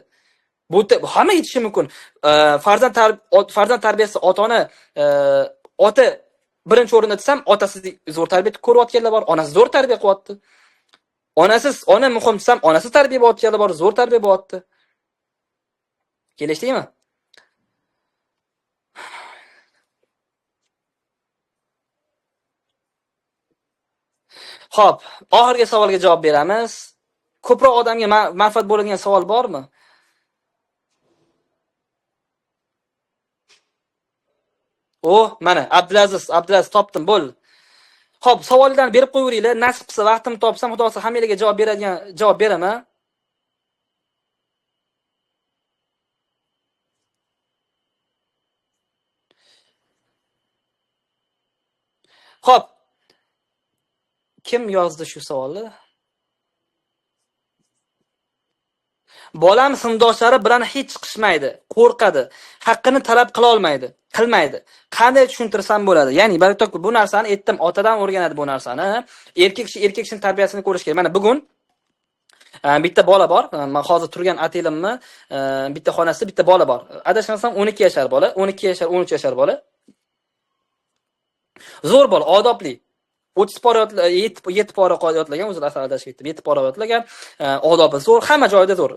Bu hamma yetishi mumkin. Farzand tarbiyasi ota-ona, ota birinchi o'rinda desam, otasi zo'r tarbiya ko'rayotganlar bor, onasi zo'r tarbiya qilyapti. Ona muhim desam, onasi tarbiya bo'layotganlar bor, zo'r tarbiya bo'lyapti. Kelishdingmi? Xo'p, oxirgi savolga javob beramiz. Ko'proq odamga manfaat bo'ladigan savol bormi? Mana Abdulaziz topdim, bo'l. Xo'p, savollarni berib qo'yaveringlar. Nasib qilsa, vaqtim topsam, xudo xolasa hammalarga javob beraman. Xo'p. Kim yozdi shu savolni? Bolam sinfdoshlari bilan hech chiqishmaydi, qo'rqadi, haqqini talab qila olmaydi, qilmaydi. Qanday tushuntirsam bo'ladi? Ya'ni balki bu narsani aytdim, otadan o'rganadi bu narsani. Erkak kishining tarbiyasini ko'rish kerak. Mana bugun bitta bola bor. Men hozir turgan otelimni bitta xonasida bitta bola bor. Adashmasam 12 yashar bola, 12 yashar, 13 yashar bola. Zo'r bola, odobli. 30 pora 7 pora yodlagan, o'zi asal adashib ketdim. 7 pora yodlagan, odobi zo'r, hamma joyda zo'r.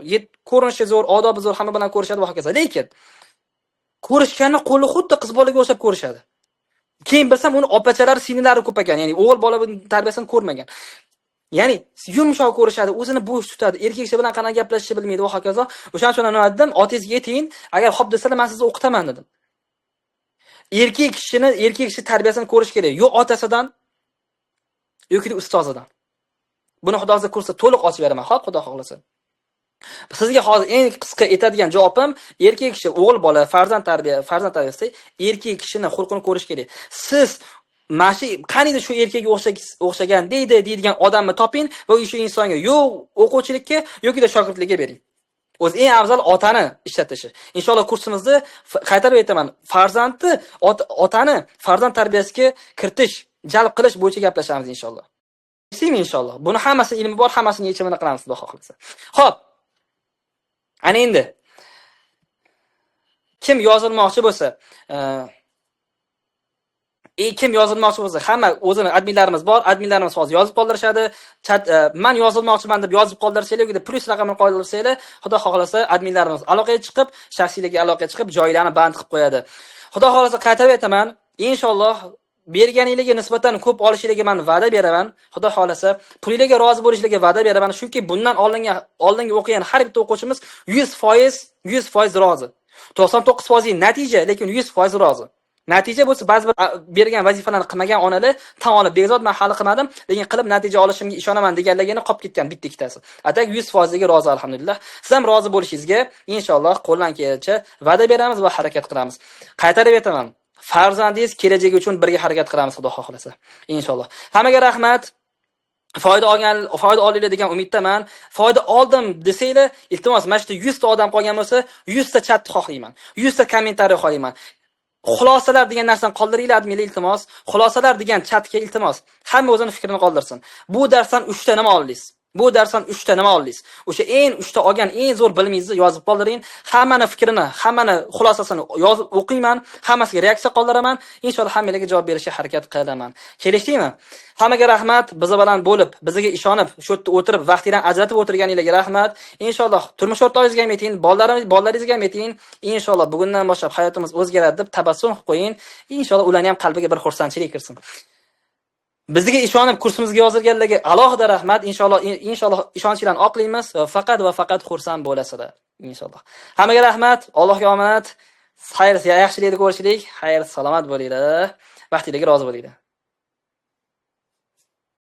Ko'rinishi zo'r, odobi zo'r, hamma bilan ko'rishadi va hokazo. Lekin ko'rishganni qo'li xuddi qiz bolaga o'xshab ko'rishadi. Keyin bilsam uni opachalari, singlari ko'p ekan. Ya'ni o'g'il bola tarbiyasini ko'rmagan. Ya'ni yumshoq ko'rishadi, o'zini bo'sh tutadi, erkak kishi bilan qanday gaplashishni bilmaydi va hokazo. O'shaning uchun nima dedim? Otangizga ayting, agar xo'p desalar men sizni o'qitaman dedim. Erkak kishi tarbiyasini ko'rish kerak. Yo otasidan, yoki ustozidan. Buni Xudo o'zi ko'rsa to'liq ochib beraman, xo'p, Xudo xohlasa. Sizga hozir eng qisqa aytadigan javobim, erkak kishi, o'g'il bola, farzand tarbiyasida erkak kishining xulqini ko'rish kerak. Siz mashi qaniydi shu erkakka o'xshagan deydigan odamni toping va o'sha insonga yo o'quvchilikka yoki shogirdlikka bering. O'zi eng afzal otani ishlatishi. Inshaalloh kursimizda qaytarib aytaman, otani farzand tarbiyasiga kiritish, jalb qilish bo'yicha gaplashamiz inshaalloh. Eshitdingmi inshaalloh? Buni hammasi ilmi bor, hammasini yechimini qilamiz Xudo xohlasa. Xo'p. Ana endi kim yozilmoqchi bo'lsa, hamma o'zini adminlarimiz bor, adminlarimiz hozir yozib qoldirishadi. Men yozilmoqchiman deb yozib qoldirsanglar, yoki plus raqamini qoldirsanglar, Xudo xohlasa adminlarimiz aloqaga chiqib, shaxsiylarga aloqaga chiqib, joylarni band qilib qo'yadi. Xudo xohlasa qaytarib aytaman, inshaalloh berganingizga nisbatan ko'p olishingizga men va'da beraman. Xudo xohlasa pulingizga rozi bo'lishingizga va'da beraman, chunki bundan oldingi o'qigan har bitta o'quvchimiz 100% rozi. 99% natija, lekin 100% rozi. Natija bo'lsa ba'zi bir bergan vazifalarni qilmagan onalar tan olib bezod, men hali qilmadim, lekin qilib natija olishimga ishonaman deganligini qolib ketgan bitta ikkitasi. Atak 100% ga rozi alhamdulillah. Siz ham rozi bo'lishingizga inshaalloh qo'ldan kelgancha va'da beramiz va harakat qilamiz. Qaytarib aytaman, farzandingiz kelajagi uchun birga harakat qilamiz Xudo xohlasa. Inshaalloh. Hammaga rahmat. Foyda olinglar degan umiddaman. Foyda oldim desanglar, iltimos, mana shu 100 ta odam qolgan bo'lsa, 100 ta chat xohlayman. 100 ta kommentariy xohlayman. Xulosalar degan narsani qoldiringlar, adminlar iltimos. Xulosalar degan chatga iltimos. Hamma o'zining fikrini qoldirsin. Bu darsdan 3 ta nima oldingiz? O'sha eng 3 ta olgan eng zo'r bilimingizni yozib qoldiring. Hammani fikrini, hammani xulosasini yozib o'qiyman, hammasiga reaksiya qoldiraman. Inshaalloh hammalarga javob berishga harakat qilaman. Kelishdingmi? Hammaga rahmat, biz bilan bo'lib, bizga ishonib, shu yerda o'tirib, vaqtingizdan ajratib o'tirganingizga rahmat. Inshaalloh turmush o'rtog'ingizga ham ayting, bolalaringizga ham ayting. Inshaalloh bugundan boshlab hayotimiz o'zgaradi deb tabassum qilib qo'ying. Inshaalloh ularning ham qalbiga bir xursandchilik kirsin. Bizga ishonib kursimizga yozilganlarga alohida rahmat. Inshaalloh ishonchinglarni oqlaymiz va faqat xursand bo'lasizlar. Inshaalloh. Hammaga rahmat, Allohga omonat. Xayr, yaxshilikni ko'rishlik, xayr, salomat bo'linglar. Vaqtingizga rozi bo'linglar.